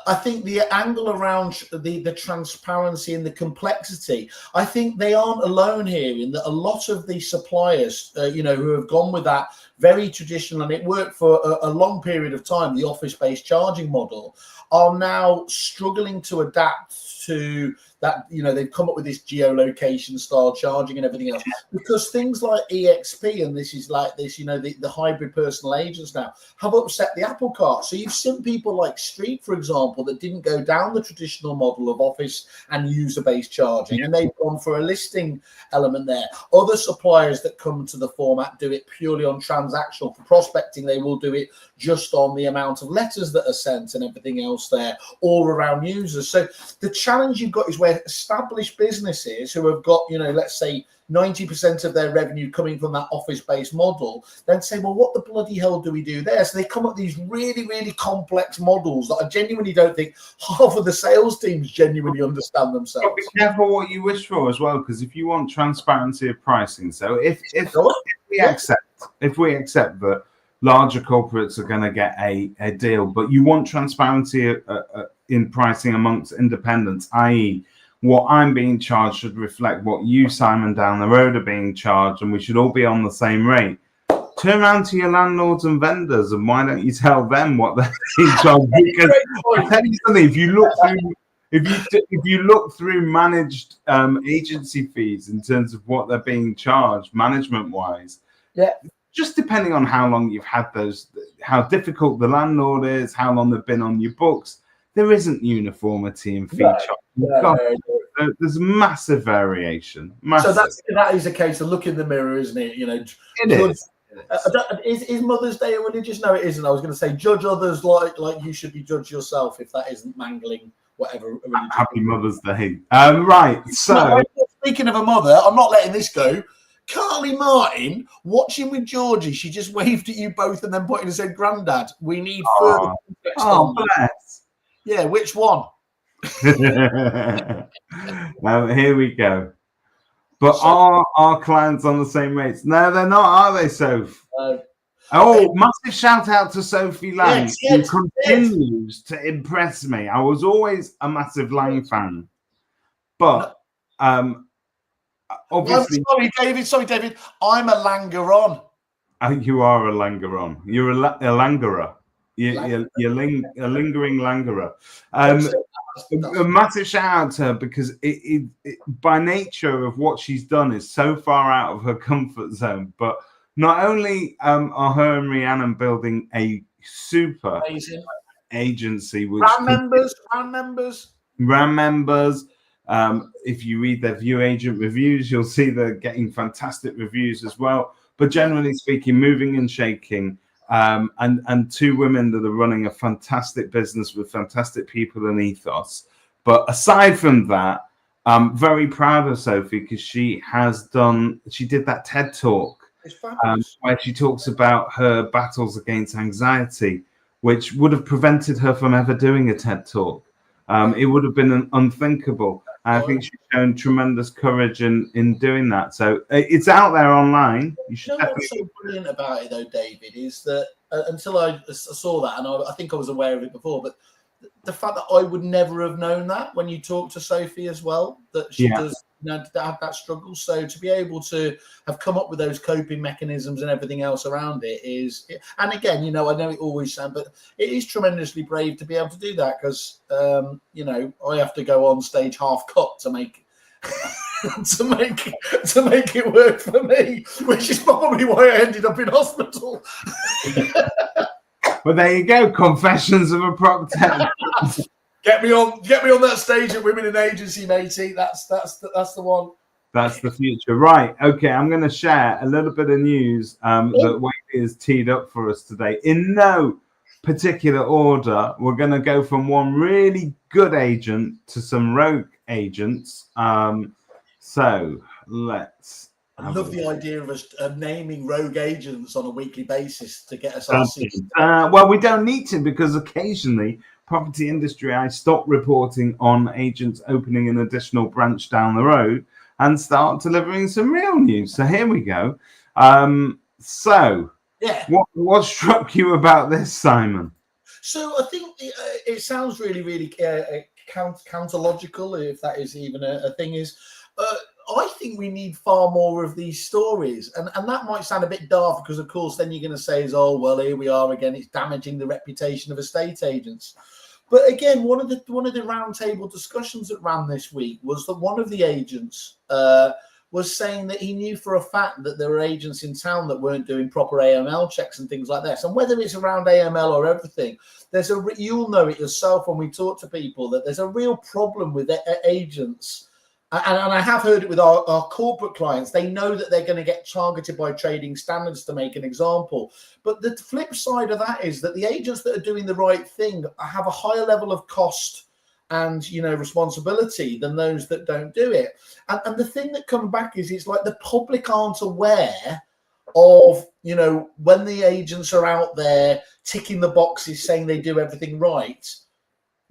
I think the angle around the transparency and the complexity, I think they aren't alone here in that a lot of the suppliers, who have gone with that very traditional, and it worked for a long period of time, the office-based charging model, are now struggling to adapt to that. They've come up with this geolocation style charging and everything else, because things like EXP and this is like this, the hybrid personal agents now have upset the apple cart. So you've seen people like Street, for example, that didn't go down the traditional model of office and user-based charging, and they've gone for a listing element there. Other suppliers that come to the format do it purely on transactional. For prospecting, they will do it just on the amount of letters that are sent and everything else there, all around users. So the challenge you've got is where established businesses who have got, let's say 90% of their revenue coming from that office-based model, then say, well, what the bloody hell do we do there? So they come up with these really, really complex models that I genuinely don't think half of the sales teams genuinely understand themselves. But be careful what you wish for as well, because if you want transparency of pricing, so if we accept that larger corporates are going to get a deal, but you want transparency in pricing amongst independents, i.e., what I'm being charged should reflect what you, Simon, down the road are being charged, and we should all be on the same rate. Turn around to your landlords and vendors, and why don't you tell them what they're being charged? Because I tell you something, if you look through managed agency fees in terms of what they're being charged management-wise, just depending on how long you've had those, how difficult the landlord is, how long they've been on your books, there isn't uniformity in fee charge. There's massive variation. Massive. So that is a case of look in the mirror, isn't it? It is. Is Mother's Day a religious? No, it isn't. I was going to say judge others like you should be judged yourself, if that isn't mangling whatever. Happy Mother's Day. Right. So speaking of a mother, I'm not letting this go. Carly Martin watching with Georgie. She just waved at you both and then pointed and said, "Granddad, we need further context on that." Bless. Yeah, which one? Here we go. But are our clients on the same rates? No, they're not, are they, Soph? Massive shout out to Sophie Lang, who continues to impress me. I was always a massive Lang fan. But obviously... Sorry, David. I'm a Langer-on. You are a Langer-on. You're a Langerer. You're a lingering Langerer. A massive shout out to her, because it by nature of what she's done is so far out of her comfort zone. But not only are her and Rhiannon building a super agency, which RAM members. If you read their View Agent reviews, you'll see they're getting fantastic reviews as well. But generally speaking, moving and shaking. And two women that are running a fantastic business with fantastic people and ethos. But aside from that, I'm very proud of Sophie, because she did that TED talk where she talks about her battles against anxiety. which would have prevented her from ever doing a TED talk. It would have been unthinkable. I think she's shown tremendous courage in doing that. So it's out there online. You should what's so brilliant about it, though, David, is that until I saw that, and I think I was aware of it before, but the fact that I would never have known that when you talk to Sophie as well, that she does have that struggle. So to be able to have come up with those coping mechanisms and everything else around it is, and again, I know it always sounds, but it is tremendously brave to be able to do that because, I have to go on stage half cut to make to make it work for me, which is probably why I ended up in hospital. Well, there you go. Confessions of a Proctor. Get me on that stage at Women in Agency, matey. That's the one. That's the future. Right. Okay. I'm going to share a little bit of news that Wade has teed up for us today. In no particular order, we're going to go from one really good agent to some rogue agents. So let's. I love the idea of us naming rogue agents on a weekly basis to get us our seats. Well, we don't need to because occasionally, property industry, I stop reporting on agents opening an additional branch down the road and start delivering some real news. So here we go. What struck you about this, Simon? So I think it sounds really, really counterlogical, if that is even a thing. I think we need far more of these stories, and that might sound a bit daft because, of course, then you're going to say, "Oh, well, here we are again. It's damaging the reputation of estate agents." But again, one of the roundtable discussions that ran this week was that one of the agents was saying that he knew for a fact that there were agents in town that weren't doing proper AML checks and things like this. And whether it's around AML or everything, you'll know it yourself when we talk to people that there's a real problem with agents. And I have heard it with our corporate clients. They know that they're going to get targeted by trading standards, to make an example. But the flip side of that is that the agents that are doing the right thing have a higher level of cost and, responsibility than those that don't do it. And the thing that comes back is it's like the public aren't aware of, when the agents are out there ticking the boxes saying they do everything right,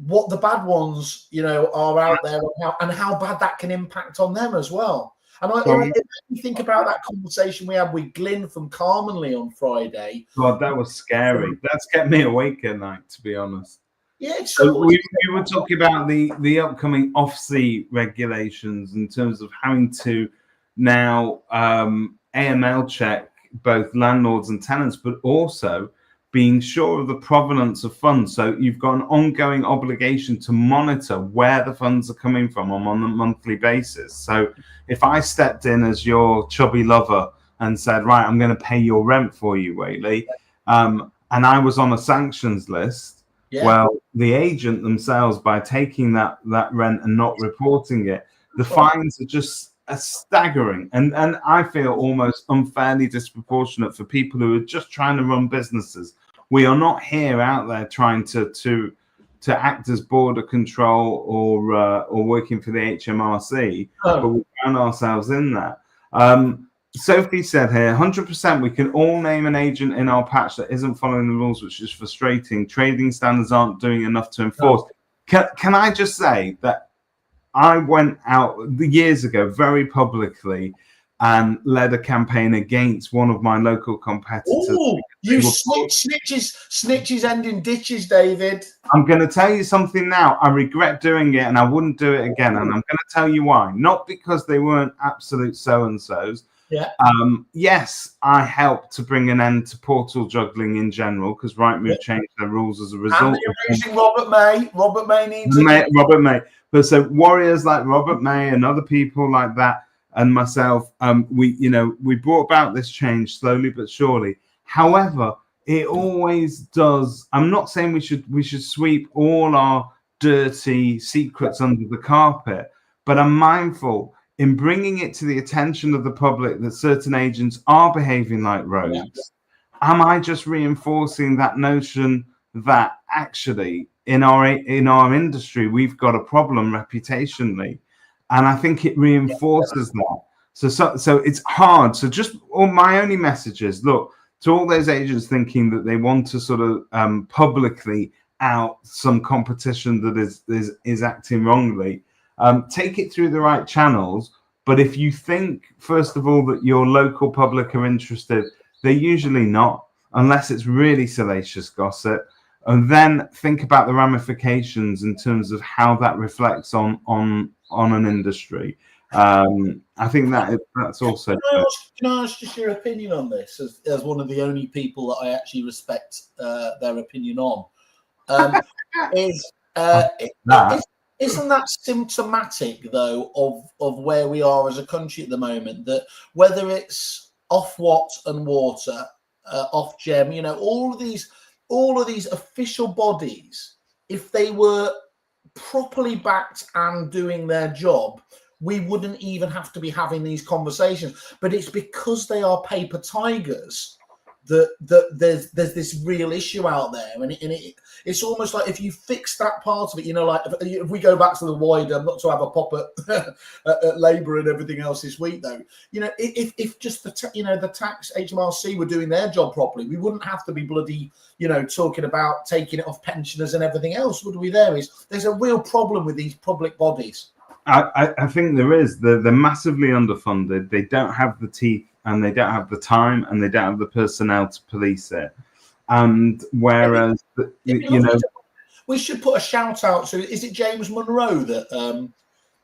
what the bad ones, are out there and how bad that can impact on them as well. And it made me think about that conversation we had with Glyn from Carmanley on Friday. God, that was scary. That's kept me awake at night, to be honest. Yeah, so we were talking about the upcoming off-sea regulations in terms of having to now AML check both landlords and tenants, but also being sure of the provenance of funds. So you've got an ongoing obligation to monitor where the funds are coming from on a monthly basis. So if I stepped in as your chubby lover and said, right, I'm going to pay your rent for you, Whaley, and I was on a sanctions list, well, the agent themselves, by taking that rent and not reporting it, the fines are just staggering, and I feel almost unfairly disproportionate for people who are just trying to run businesses. We are not here out there trying to act as border control or working for the HMRC, but we found ourselves in that. Sophie said here, 100% we can all name an agent in our patch that isn't following the rules, which is frustrating. Trading standards aren't doing enough to enforce. Can I just say that I went out years ago very publicly and led a campaign against one of my local competitors. Oh, you snitches end in ditches, David. I'm going to tell you something now. I regret doing it and I wouldn't do it again. And I'm going to tell you why. Not because they weren't absolute so-and-sos. Yeah. Yes, I helped to bring an end to portal juggling in general because Rightmove changed their rules as a result. And you're using Robert May. Robert May needs Robert May. But so warriors like Robert May and other people like that and myself, we brought about this change slowly but surely. However, it always does. I'm not saying we should sweep all our dirty secrets under the carpet, but I'm mindful in bringing it to the attention of the public that certain agents are behaving like rogues. Yeah. Am I just reinforcing that notion that actually in our industry we've got a problem reputationally, and I think it reinforces that. So it's hard. So just all my only message is, look, to all those agents thinking that they want to sort of publicly out some competition that is acting wrongly, take it through the right channels. But if you think, first of all, that your local public are interested, they're usually not, unless it's really salacious gossip. And then think about the ramifications in terms of how that reflects on an industry. I think that's also. Can I ask just your opinion on this, as one of the only people that I actually respect their opinion on? Isn't that symptomatic, though, of where we are as a country at the moment? That whether it's Ofwat and Water, Ofgem, all of these official bodies, if they were properly backed and doing their job, we wouldn't even have to be having these conversations. But it's because they are paper tigers that there's this real issue out there, and it's almost like if you fix that part of it, like if we go back to the wider, not to have a pop at Labour and everything else this week, though, if just the tax HMRC were doing their job properly, we wouldn't have to be bloody talking about taking it off pensioners and everything else, would we? There's a real problem with these public bodies. I think there is. They're massively underfunded. They don't have the teeth, and they don't have the time, and they don't have the personnel to police it. And whereas, we should put a shout out to. Is it James Monroe that?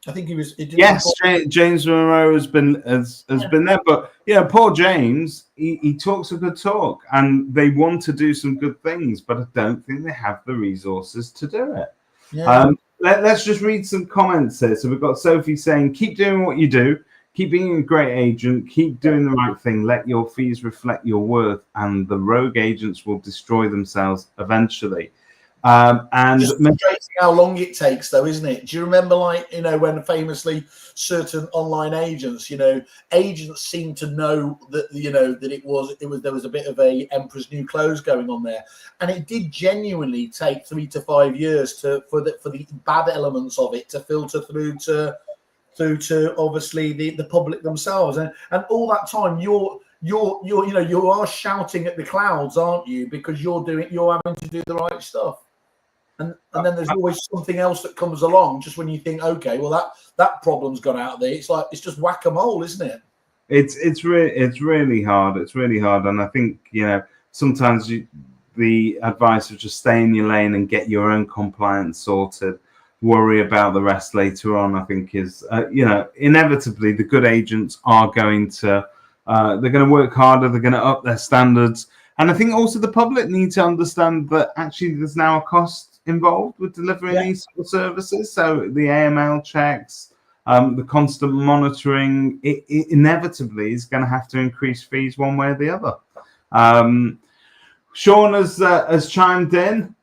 I think he was. Yes, James Monroe has been there, but poor James. He talks a good talk, and they want to do some good things, but I don't think they have the resources to do it. Yeah. Let's just read some comments here. So we've got Sophie saying, keep doing what you do. Keep being a great agent. Keep doing the right thing. Let your fees reflect your worth, and the rogue agents will destroy themselves eventually. And just frustrating how long it takes, though, isn't it? Do you remember, when famously certain online agents, agents seem to know that that there was a bit of a Emperor's New Clothes going on there, and it did genuinely take 3 to 5 years for the bad elements of it to filter through to obviously the public themselves, and all that time you are shouting at the clouds, aren't you? Because you're having to do the right stuff. And then there's always something else that comes along just when you think, okay, well that problem's gone out of there. It's like it's just whack-a-mole, isn't it? It's really hard. It's really hard, and I think sometimes the advice of just stay in your lane and get your own compliance sorted. Worry about the rest later on. I think is inevitably the good agents are going to they're going to work harder. They're going to up their standards, and I think also the public need to understand that actually there's now a cost involved with delivering these sort of services. So the AML checks, the constant monitoring, it inevitably is going to have to increase fees one way or the other. Sean has chimed in.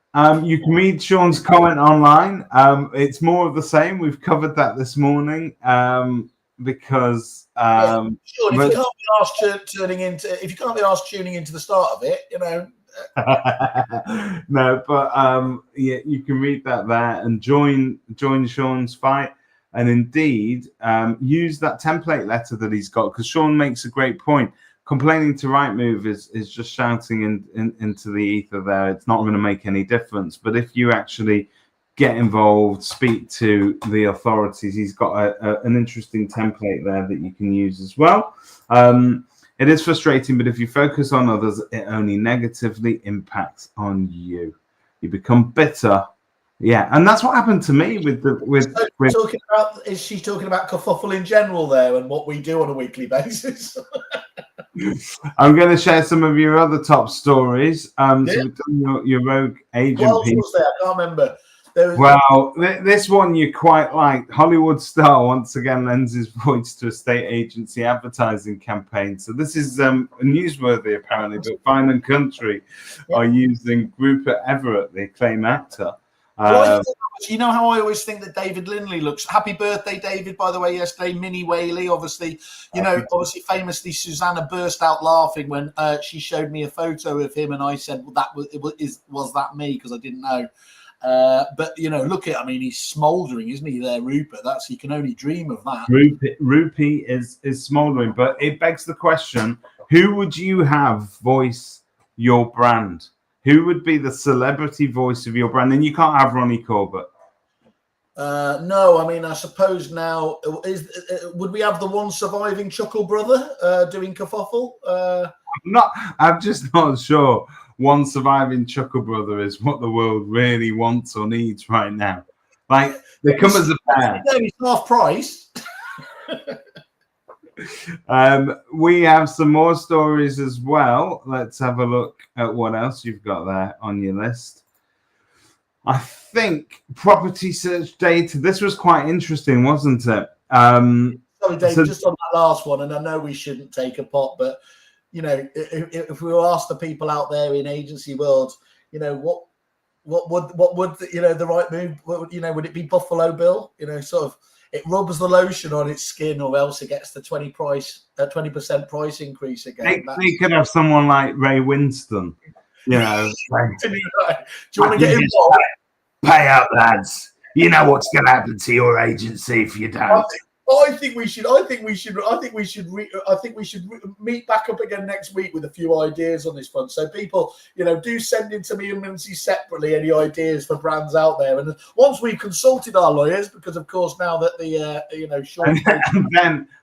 You can read Sean's comment online. It's more of the same. We've covered that this morning because. Sean, if you can't be asked tuning into the start of it, No, but you can read that there and join Sean's fight, and indeed use that template letter that he's got, because Sean makes a great point. Complaining to Rightmove is just shouting into the ether there. It's not going to make any difference. But if you actually get involved, speak to the authorities, he's got an interesting template there that you can use as well. It is frustrating, but if you focus on others, it only negatively impacts on you. You become bitter. Yeah, and that's what happened to me with talking about. Is she talking about kerfuffle in general there and what we do on a weekly basis? I'm going to share some of your other top stories. So we've done your rogue agent. What else was there? I can't remember. Well, this one you quite like. Hollywood star once again lends his voice to a state agency advertising campaign. So this is newsworthy, apparently, but Fine and Country are using Rupert Everett, the acclaimed actor. You know how I always think that David Lindley looks. Happy birthday, David, by the way, yesterday. Minnie Whaley, obviously, obviously famously, Susanna burst out laughing when she showed me a photo of him, and I said, well, was that me? Because I didn't know. But look at, he's smouldering, isn't he? There, Rupert. You can only dream of that. Rupee is smouldering, but it begs the question: Who would you have voice your brand? Who would be the celebrity voice of your brand? And you can't have Ronnie Corbett. No, I mean, I suppose now would we have the one surviving Chuckle brother doing Kerfuffle? I'm just not sure one surviving Chuckle brother is what the world really wants or needs right now. Like, they come as a pair. It's half price. We have some more stories as well. Let's have a look at what else you've got there on your list. I think property search data. This was quite interesting, wasn't it? Sorry, Dave, just on that last one, and I know we shouldn't take a pot, but if we were asked the people out there in agency world, what would the right move? Would it be Buffalo Bill? Sort of it rubs the lotion on its skin, or else it gets the 20% price increase again. They could have someone like Ray Winston. Do you want to get involved? Pay up, lads. You know what's going to happen to your agency if you don't. I think we should meet back up again next week with a few ideas on this front. So people, do send in to me and Mincy separately any ideas for brands out there. And once we've consulted our lawyers, because of course now that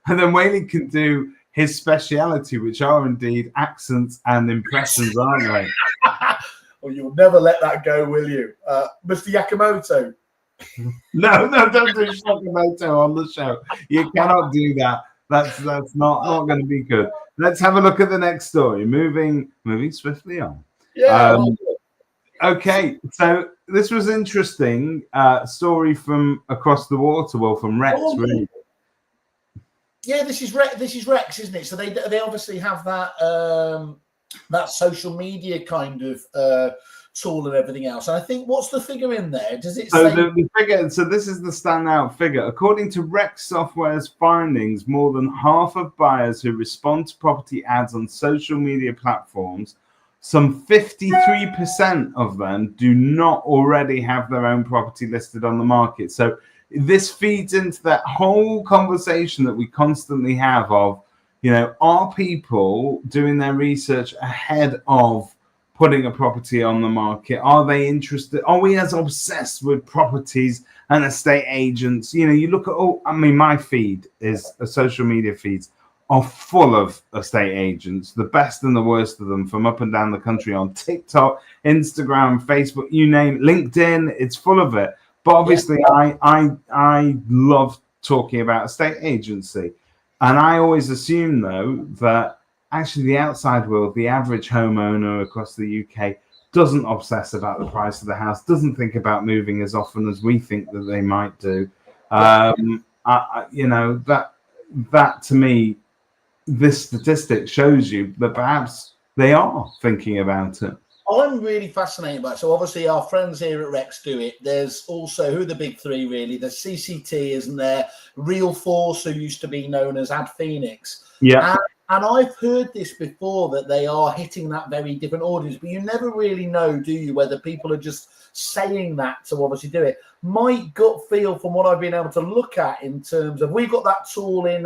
and then Whaley can do his speciality, which are indeed accents and impressions, aren't they? Well, you'll never let that go, will you, Mr. Yakamoto? No, don't do Yakamoto on the show. You cannot do that. That's not going to be good. Let's have a look at the next story. Moving swiftly on. Yeah. Okay, so this was interesting. Story from across the water. Well, from Rex, really. Yeah, this is Rex, isn't it? So they obviously have that social media kind of tool and everything else. And I think, what's the figure in there? Does it say? The figure? So this is the standout figure. According to Rex Software's findings, more than half of buyers who respond to property ads on social media platforms, some 53% of them do not already have their own property listed on the market. So this feeds into that whole conversation that we constantly have of, are people doing their research ahead of putting a property on the market? Are they interested? Are we as obsessed with properties and estate agents? You look at, my feed is social media feeds are full of estate agents, the best and the worst of them from up and down the country on TikTok, Instagram, Facebook, you name it, LinkedIn, it's full of it. But obviously, yeah. I love talking about estate agency. And I always assume, though, that actually the outside world, the average homeowner across the UK, doesn't obsess about the price of the house, doesn't think about moving as often as we think that they might do. That to me, this statistic shows you that perhaps they are thinking about it. I'm really fascinated by it. So obviously our friends here at Rex do it. There's also, who are the big three really? There's CCT, isn't there? Real Force, who used to be known as Ad Phoenix. Yeah. And I've heard this before, that they are hitting that very different audience, but you never really know, do you, whether people are just saying that to obviously do it. My gut feel from what I've been able to look at in terms of, we've got that tool in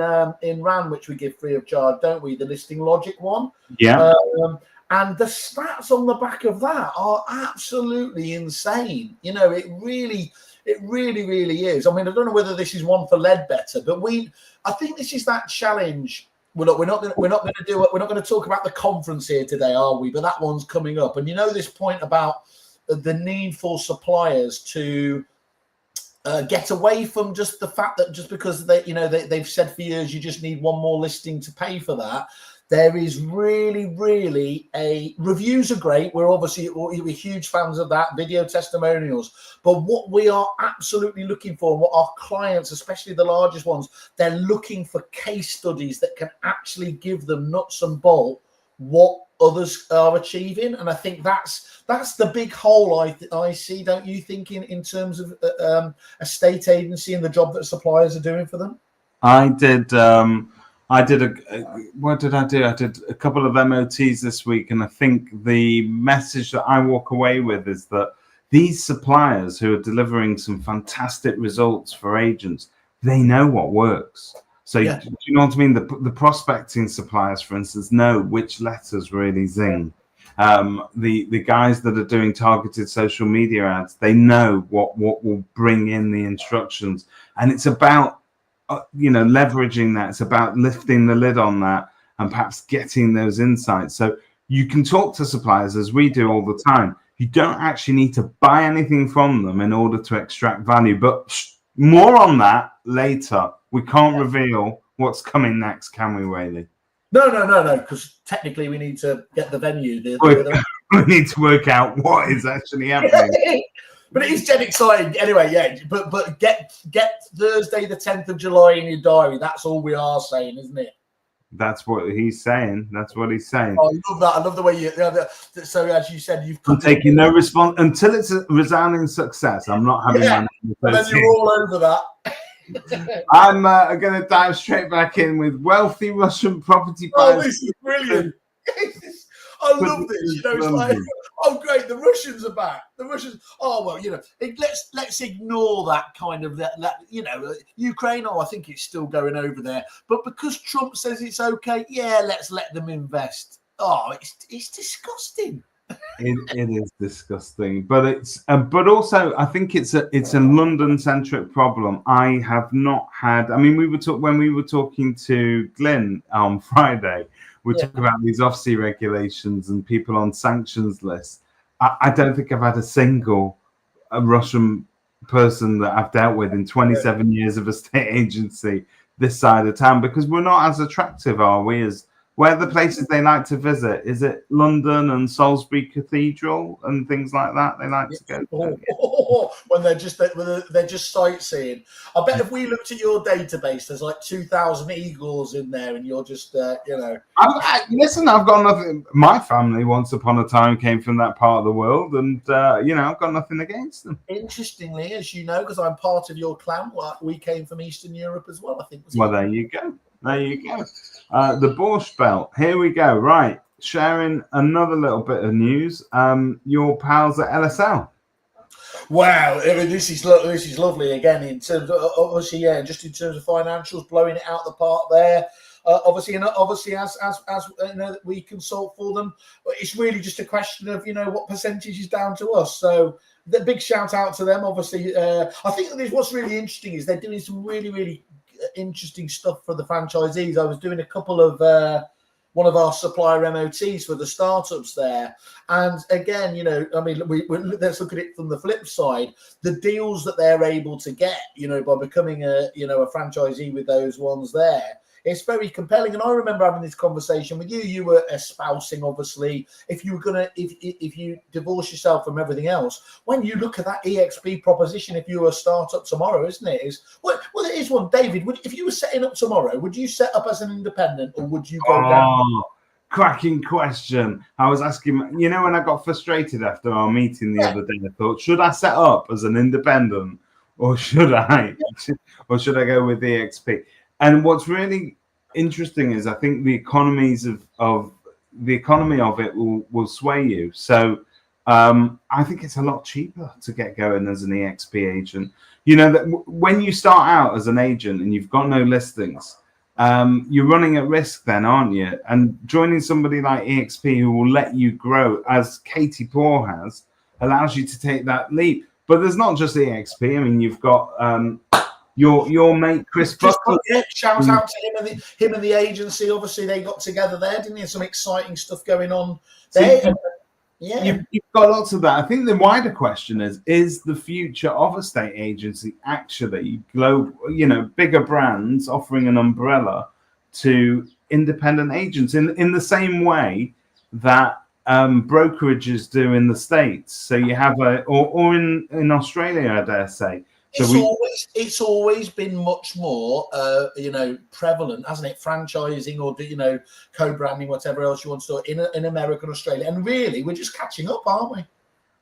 RAN, which we give free of charge, don't we? The Listing Logic one. Yeah. And the stats on the back of that are absolutely insane. It really is. I mean, I don't know whether this is one for Ledbetter, but I think this is that challenge. Well, look, we're not going to do it. We're not going to talk about the conference here today, are we? But that one's coming up. And this point about the need for suppliers to get away from just the fact that just because they've said for years you just need one more listing to pay for that. There is really reviews are great. We're huge fans of that, video testimonials. But what we are absolutely looking for, and what our clients, especially the largest ones, they're looking for case studies that can actually give them nuts and bolt what others are achieving. And I think that's the big hole I see, don't you think, in terms of estate agency and the job that suppliers are doing for them? What did I do? I did a couple of MOTs this week, and I think the message that I walk away with is that these suppliers who are delivering some fantastic results for agents, they know what works. So do you know what I mean? The prospecting suppliers, for instance, know which letters really zing. The guys that are doing targeted social media ads, they know what will bring in the instructions, and it's about leveraging that. It's about lifting the lid on that and perhaps getting those insights. So you can talk to suppliers, as we do all the time. You don't actually need to buy anything from them in order to extract value, but more on that later. We can't reveal what's coming next, can we, Whaley? No, because technically we need to get the venue. We need to work out what is actually happening. But it is dead exciting. Anyway, yeah. But get Thursday the 10th of July in your diary. That's all we are saying, isn't it? That's what he's saying. That's what he's saying. Oh, I love that. I love the way you. So as you said, I'm taking no response until it's a resounding success. I'm not having. And then you're all over that. I'm going to dive straight back in with wealthy Russian property buyers. Oh, this is brilliant. I love this. It's like, oh, great, the Russians are back. The Russians. Oh well, let's ignore that kind of that. Ukraine. Oh, I think it's still going over there. But because Trump says it's okay, let's let them invest. Oh, it's disgusting. It is disgusting, but it's but also I think it's a London-centric problem. I have not had. I mean, when we were talking to Glyn on Friday. We talk about these off-sea regulations and people on sanctions lists. I don't think I've had a single Russian person that I've dealt with in 27 years of a state agency this side of town, because we're not as attractive, are we? As where are the places they like to visit? Is it London and Salisbury Cathedral and things like that they like to go to? When they're just sightseeing. I bet if we looked at your database, there's like 2,000 eagles in there, and you're just listen, I've got nothing. My family once upon a time came from that part of the world, and I've got nothing against them. Interestingly, as you know, because I'm part of your clan, we came from Eastern Europe as well, I think. There you go. There you go. The Borscht Belt. Here we go. Right. Sharing another little bit of news. Your pals at LSL. Wow. I mean, this is lovely again in terms of, obviously, just in terms of financials, blowing it out the park there. Obviously, as we consult for them, it's really just a question of, what percentage is down to us. So the big shout out to them. Obviously, I think what's really interesting is they're doing some really, really interesting stuff for the franchisees. I was doing a couple of one of our supplier MOTs for the startups there, and again, let's look at it from the flip side. The deals that they're able to get, by becoming a franchisee with those ones there, it's very compelling. And I remember having this conversation with you. You were espousing, obviously, if you divorce yourself from everything else, when you look at that EXP proposition, if you were a startup tomorrow, isn't it? It is one. David, if you were setting up tomorrow, would you set up as an independent, or would you go down? Cracking question. I was asking, when I got frustrated after our meeting the other day, I thought, should I set up as an independent, or should I go with EXP? And what's really interesting is I think the economy of it will sway you. So I think it's a lot cheaper to get going as an EXP agent. That when you start out as an agent and you've got no listings, you're running at risk then, aren't you? And joining somebody like EXP who will let you grow, as Katie Poor has, allows you to take that leap. But there's not just EXP. I mean, you've got your mate Chris Buckler. Shout out to him and the agency. Obviously, they got together there, didn't they? Some exciting stuff going on there. You've got lots of that. I think the wider question is the future of a state agency actually bigger brands offering an umbrella to independent agents in the same way that brokerages do in the States. So you have or in Australia, I dare say. It's always been much more, prevalent, hasn't it? Franchising or co-branding, whatever else you want to do in America and Australia. And really, we're just catching up, aren't we?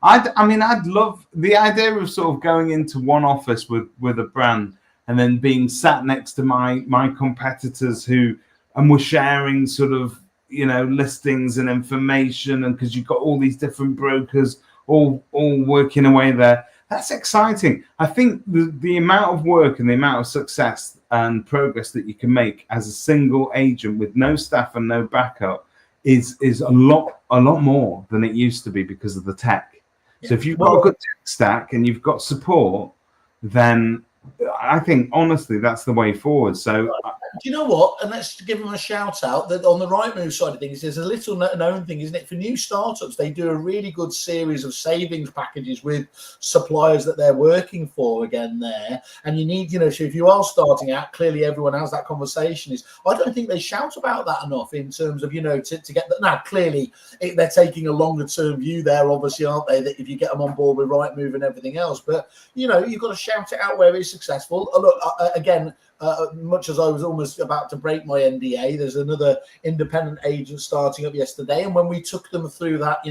I'd love the idea of sort of going into one office with a brand and then being sat next to my competitors who we're sharing sort of listings and information, and because you've got all these different brokers all working away there. That's exciting. I think the amount of work and the amount of success and progress that you can make as a single agent with no staff and no backup is a lot more than it used to be because of the tech. Yeah. So if you've got a good tech stack and you've got support, then I think honestly that's the way forward. So do you know what? And let's give them a shout out that on the Rightmove side of things, there's a little known thing, isn't it? For new startups, they do a really good series of savings packages with suppliers that they're working for again there. And you need, so if you are starting out, clearly everyone has that conversation. I don't think they shout about that enough in terms of, to get that. Now, clearly they're taking a longer term view there, obviously, aren't they? That if you get them on board with Rightmove and everything else, but, you've got to shout it out where it's successful. Look, again, much as I was almost about to break my NDA, there's another independent agent starting up yesterday. And when we took them through that,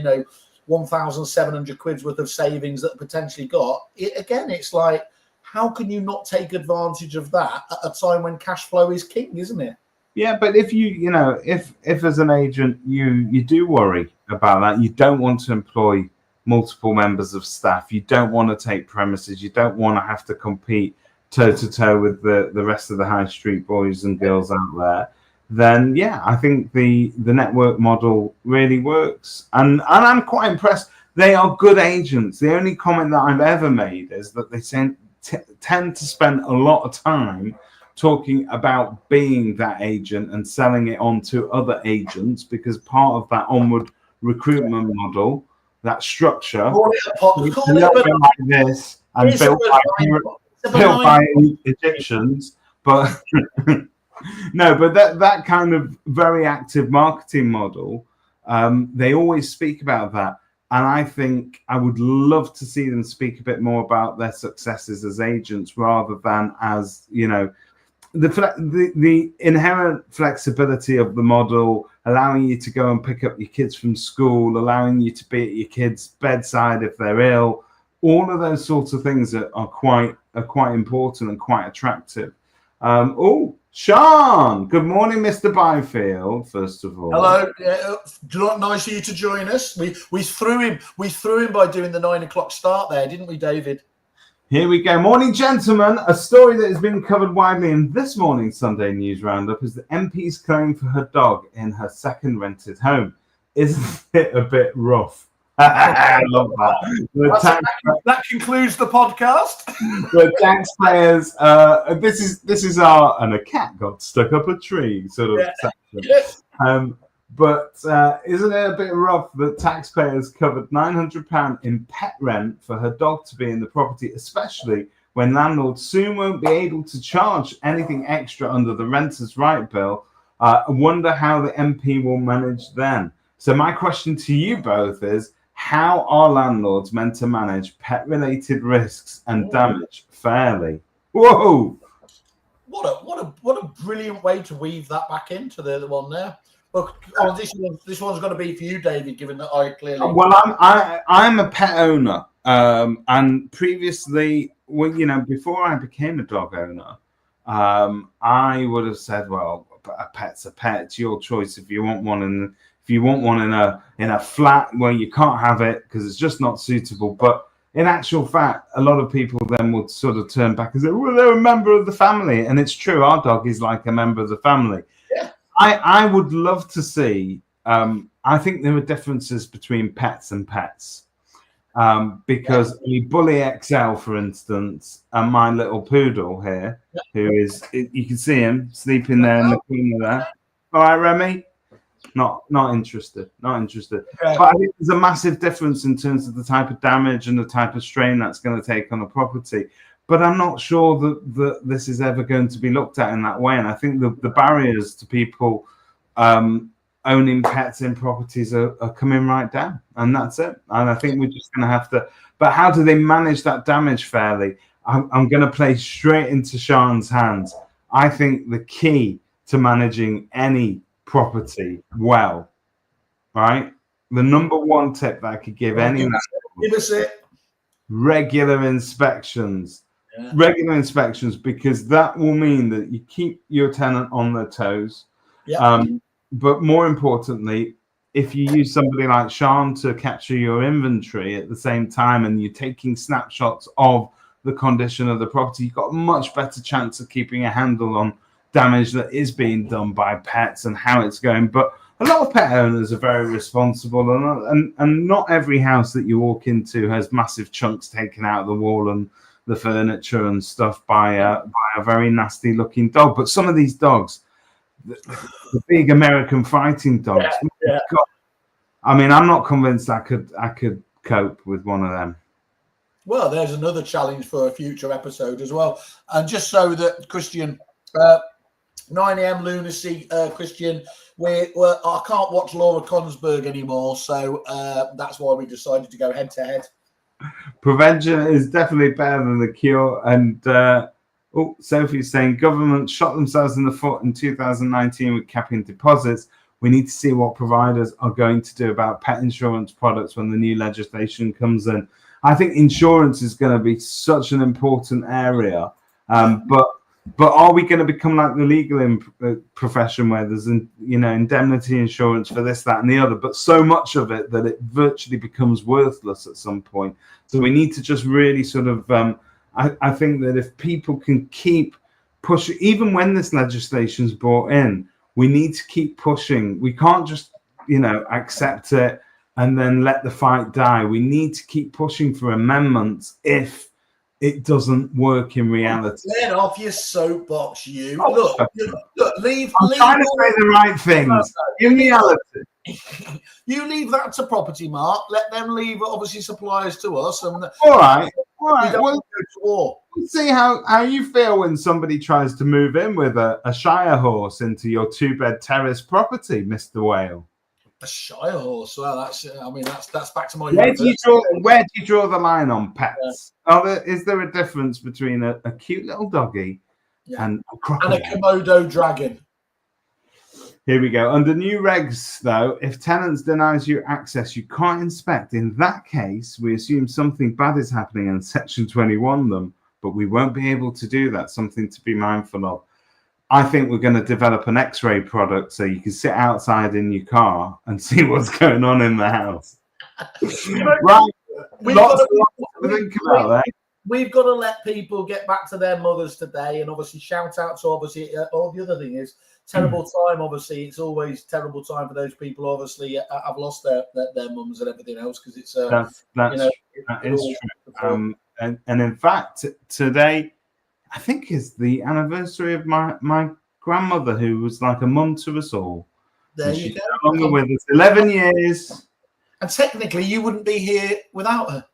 1,700 quid's worth of savings that potentially got, it's like, how can you not take advantage of that at a time when cash flow is king, isn't it? Yeah, but if if as an agent, you do worry about that, you don't want to employ multiple members of staff, you don't want to take premises, you don't want to have to compete toe-to-toe with the rest of the high street boys and girls out there, then I think the network model really works. And I'm quite impressed. They are good agents. The only comment that I've ever made is that they tend to spend a lot of time talking about being that agent and selling it on to other agents, because part of that onward recruitment model, that structure, like this and built by Egyptians, but no, but that kind of very active marketing model, they always speak about that. And I think I would love to see them speak a bit more about their successes as agents rather than as, the inherent flexibility of the model, allowing you to go and pick up your kids from school, allowing you to be at your kids' bedside if they're ill. All of those sorts of things are quite important and quite attractive. Sean, good morning, Mr. Byfield. First of all, hello. Nice of you to join us. We threw him by doing the 9 o'clock start there, didn't we, David? Here we go. Morning, gentlemen. A story that has been covered widely in this morning's Sunday News Roundup is the MP's claim for her dog in her second rented home. Isn't it a bit rough? I love that. That concludes the podcast. The taxpayers. This is our and a cat got stuck up a tree sort of section. But isn't it a bit rough that taxpayers covered £900 in pet rent for her dog to be in the property, especially when landlords soon won't be able to charge anything extra under the Renters' Right Bill? I wonder how the MP will manage then. So my question to you both is, how are landlords meant to manage pet-related risks and damage fairly? Whoa! What a brilliant way to weave that back into the one there. Look, this one's going to be for you, David, given that I clearly... Well, I'm a pet owner, and previously, before I became a dog owner, I would have said, well, a pet's a pet. It's your choice if you want one, and if you want one in a flat where you can't have it because it's just not suitable. But in actual fact, a lot of people then would sort of turn back and say, well, they're a member of the family, and it's true. Our dog is like a member of the family. Yeah. I would love to see. I think there are differences between pets and pets, because the Bully XL, for instance, and my little poodle here, who is, you can see him sleeping there in the corner there. All right, Remy. Not interested. Okay. But I think there's a massive difference in terms of the type of damage and the type of strain that's going to take on a property. But I'm not sure that this is ever going to be looked at in that way. And I think the barriers to people owning pets in properties are coming right down. And that's it. And I think we're just going to have to... But how do they manage that damage fairly? I'm going to play straight into Sean's hands. I think the key to managing any property well, right? The number one tip that I could give anyone: give us it. Regular inspections. Yeah. Regular inspections, because that will mean that you keep your tenant on their toes. Yeah. But more importantly, if you use somebody like Sean to capture your inventory at the same time and you're taking snapshots of the condition of the property, you've got a much better chance of keeping a handle on damage that is being done by pets and how it's going. But a lot of pet owners are very responsible, and not every house that you walk into has massive chunks taken out of the wall and the furniture and stuff by a very nasty looking dog. But some of these dogs, the big American fighting dogs, God, I mean, I'm not convinced I could cope with one of them. Well, there's another challenge for a future episode as well. And just so that Christian, 9 a.m. lunacy, Christian, I can't watch Laura Konsberg anymore, so that's why we decided to go head to head. Prevention is definitely better than the cure. And Sophie's saying governments shot themselves in the foot in 2019 with capping deposits. We need to see what providers are going to do about pet insurance products when the new legislation comes in. I think insurance is going to be such an important area, but are we going to become like the legal profession where there's indemnity insurance for this, that, and the other, but so much of it that it virtually becomes worthless at some point? So we need to just really sort of. I think that if people can keep pushing, even when this legislation is brought in, we need to keep pushing. We can't just accept it and then let the fight die. We need to keep pushing for amendments if it doesn't work in reality. Get off your soapbox, you. Look, leave. I'm trying to say the right things. In reality. You leave that to Property Mart. Let them leave, obviously, suppliers to us. And all right. We don't go to war. See how you feel when somebody tries to move in with a Shire horse into your 2-bed terrace property, Mr. Whale. A Shire horse. Well, that's back to my. Where do you draw the line on pets? Yeah. Is there a difference between a cute little doggy and a crocodile? And a Komodo dragon? Here we go. Under new regs, though, if tenants denies you access, you can't inspect. In that case, we assume something bad is happening and Section 21 them, but we won't be able to do that. Something to be mindful of. I think we're going to develop an X-ray product so you can sit outside in your car and see what's going on in the house. Right. We've got to let people get back to their mothers today, and obviously shout out to all the other thing is terrible time. Obviously, it's always terrible time for those people. Obviously, have lost their mums and everything else because it's that is true. And in fact, today, I think is the anniversary of my grandmother, who was like a mum to us all. There you go. No longer with us, 11 years. And technically, you wouldn't be here without her.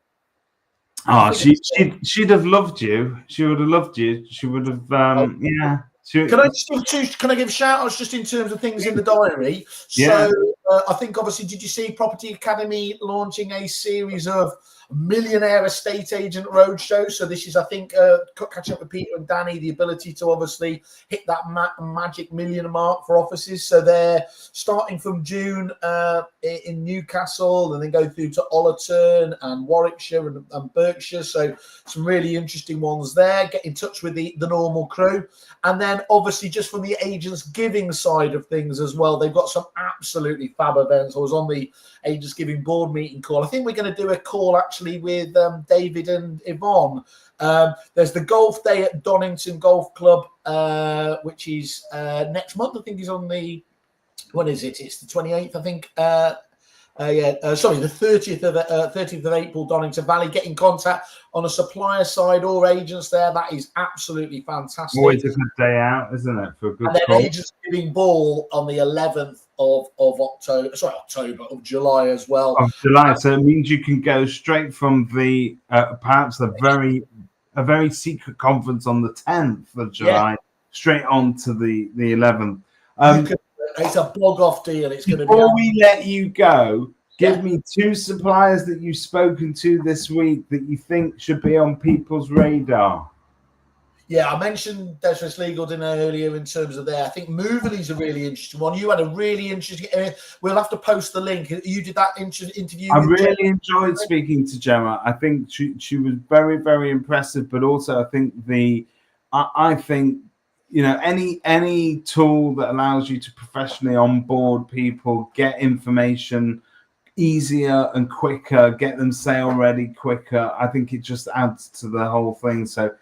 Oh, she'd have loved you. She would have loved you. She would have, yeah. Can I give shout outs just in terms of things in the diary? Yeah. So I think obviously, did you see Property Academy launching a series of millionaire estate agent roadshows? So this is, I think, catching up with Peter and Danny, the ability to obviously hit that magic million mark for offices. So they're starting from June in Newcastle, and then go through to Ollerton and Warwickshire and Berkshire. So some really interesting ones there. Get in touch with the normal crew. And then obviously just from the agents giving side of things as well, they've got some absolutely fab events. I was on the agents giving board meeting call. I think we're going to do a call actually with David and Yvonne. There's the golf day at Donington Golf Club, which is next month. I think is on the, when is it? It's the 28th, I think. The 30th of April, Donington Valley. Get in contact on a supplier side or agents there. That is absolutely fantastic. Always a good day out, isn't it? For a good and then call. Agents giving ball on the 11th of July as well. Of July, so it means you can go straight from the perhaps a very secret conference on the 10th of July straight on to the 11th. It's a blog off deal. It's going to be. Before we let you go, give me 2 suppliers that you've spoken to this week that you think should be on people's radar. Yeah, I mentioned Desmond Legal Dinner earlier in terms of there. I think Movely's a really interesting one. You had a really interesting. We'll have to post the link. You did that interview. I really enjoyed speaking to Gemma. I think she was very, very impressive, but also I think I think any tool that allows you to professionally onboard people, get information easier and quicker, get them sale ready quicker, I think it just adds to the whole thing. So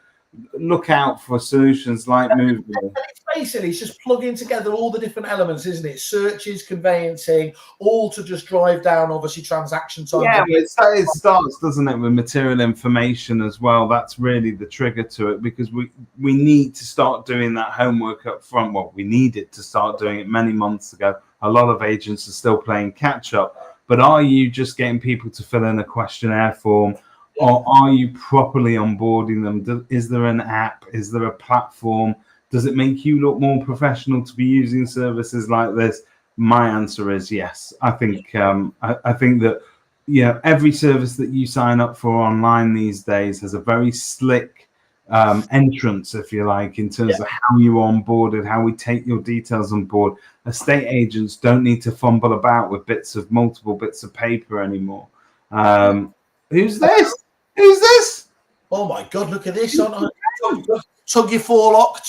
look out for solutions like Movable. Basically, it's just plugging together all the different elements, isn't it? Searches, conveyancing, all to just drive down, obviously, transaction time. Yeah, it starts, doesn't it, with material information as well. That's really the trigger to it, because we need to start doing that homework up front. Well, we needed to start doing it many months ago. A lot of agents are still playing catch up. But are you just getting people to fill in a questionnaire form? Or are you properly onboarding them? Is there an app? Is there a platform? Does it make you look more professional to be using services like this? My answer is yes. I think I think that every service that you sign up for online these days has a very slick entrance, if you like, in terms of how you are onboarded, how we take your details on board. Estate agents don't need to fumble about with multiple bits of paper anymore. Who's this? Who's this? Oh my God! Look at this! Tuggy Forelock.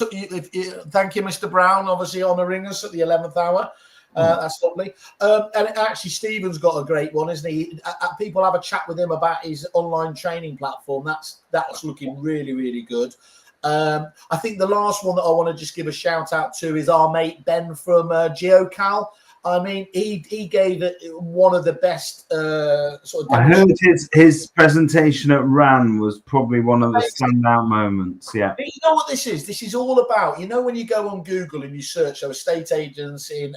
Thank you, Mr. Brown. Obviously honouring us at the 11th hour. That's lovely. And actually, Stephen's got a great one, isn't he? People have a chat with him about his online training platform. That's looking really, really good. I think the last one that I want to just give a shout out to is our mate Ben from GeoCal. I mean, he gave it one of the best sort of. I heard his presentation at RAN was probably one of the standout moments. Yeah. But you know what this is? This is all about. When you go on Google and you search estate agents in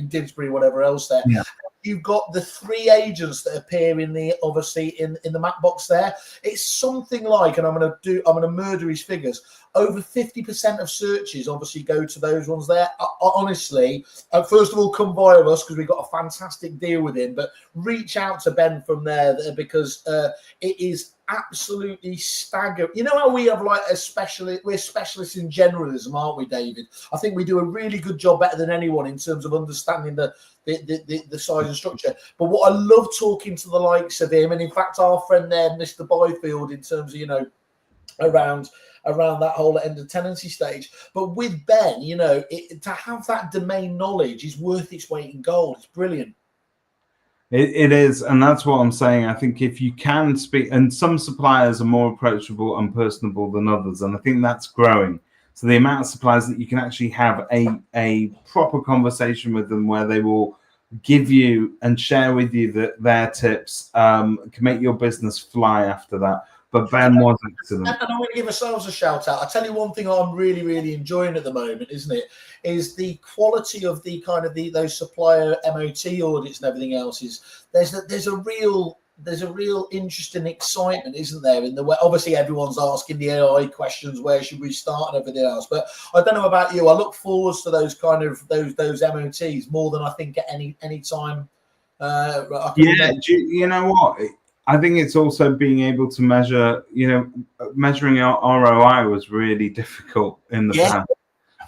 Didsbury, whatever else there. Yeah. You've got the 3 agents that appear in the map box there. It's something like, and I'm going to murder his figures. Over 50% of searches obviously go to those ones there. Honestly, first of all, come via us because we've got a fantastic deal with him. But reach out to Ben from there because it is absolutely staggering. You know how we have we're specialists in generalism, aren't we, David? I think we do a really good job, better than anyone, in terms of understanding the size and structure. But what I love talking to the likes of him, and in fact our friend there, Mr. Byfield, in terms of around that whole end of tenancy stage. But with Ben, to have that domain knowledge is worth its weight in gold. It's brilliant. It is, and that's what I'm saying. I think if you can speak, and some suppliers are more approachable and personable than others, and I think that's growing. So the amount of suppliers that you can actually have a proper conversation with them, where they will give you and share with you their tips, can make your business fly after that. But Ben was excellent. And I'm going to give ourselves a shout out. I tell you one thing I'm really, really enjoying at the moment, isn't it? Is the quality of the kind of those supplier MOT audits and everything else. There's a real interesting excitement, isn't there? In the way, obviously everyone's asking the AI questions, where should we start and everything else. But I don't know about you. I look forward to those kind of those MOTs more than I think at any time. You know what? I think it's also being able to measure, measuring our ROI was really difficult in the past.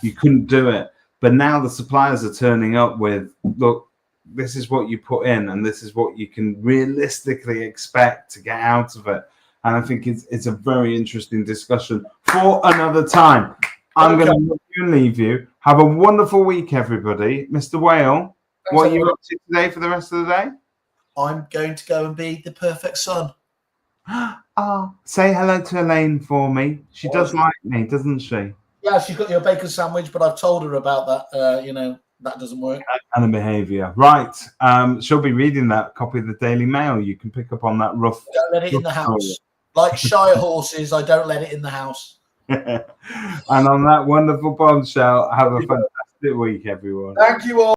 You couldn't do it. But now the suppliers are turning up with, look, this is what you put in and this is what you can realistically expect to get out of it. And I think it's a very interesting discussion for another time. I'm going to leave you. Have a wonderful week, everybody. Mr. Whale, what are you up to today for the rest of the day? I'm going to go and be the perfect son. Say hello to Elaine for me. She does like me, doesn't she? Yeah, she's got your bacon sandwich, but I've told her about that. That doesn't work. And the behaviour. Right. She'll be reading that copy of the Daily Mail. You can pick up on that rough. Don't let it in the house. Like shy horses, I don't let it in the house. And on that wonderful bombshell, have a fantastic week, everyone. Thank you all.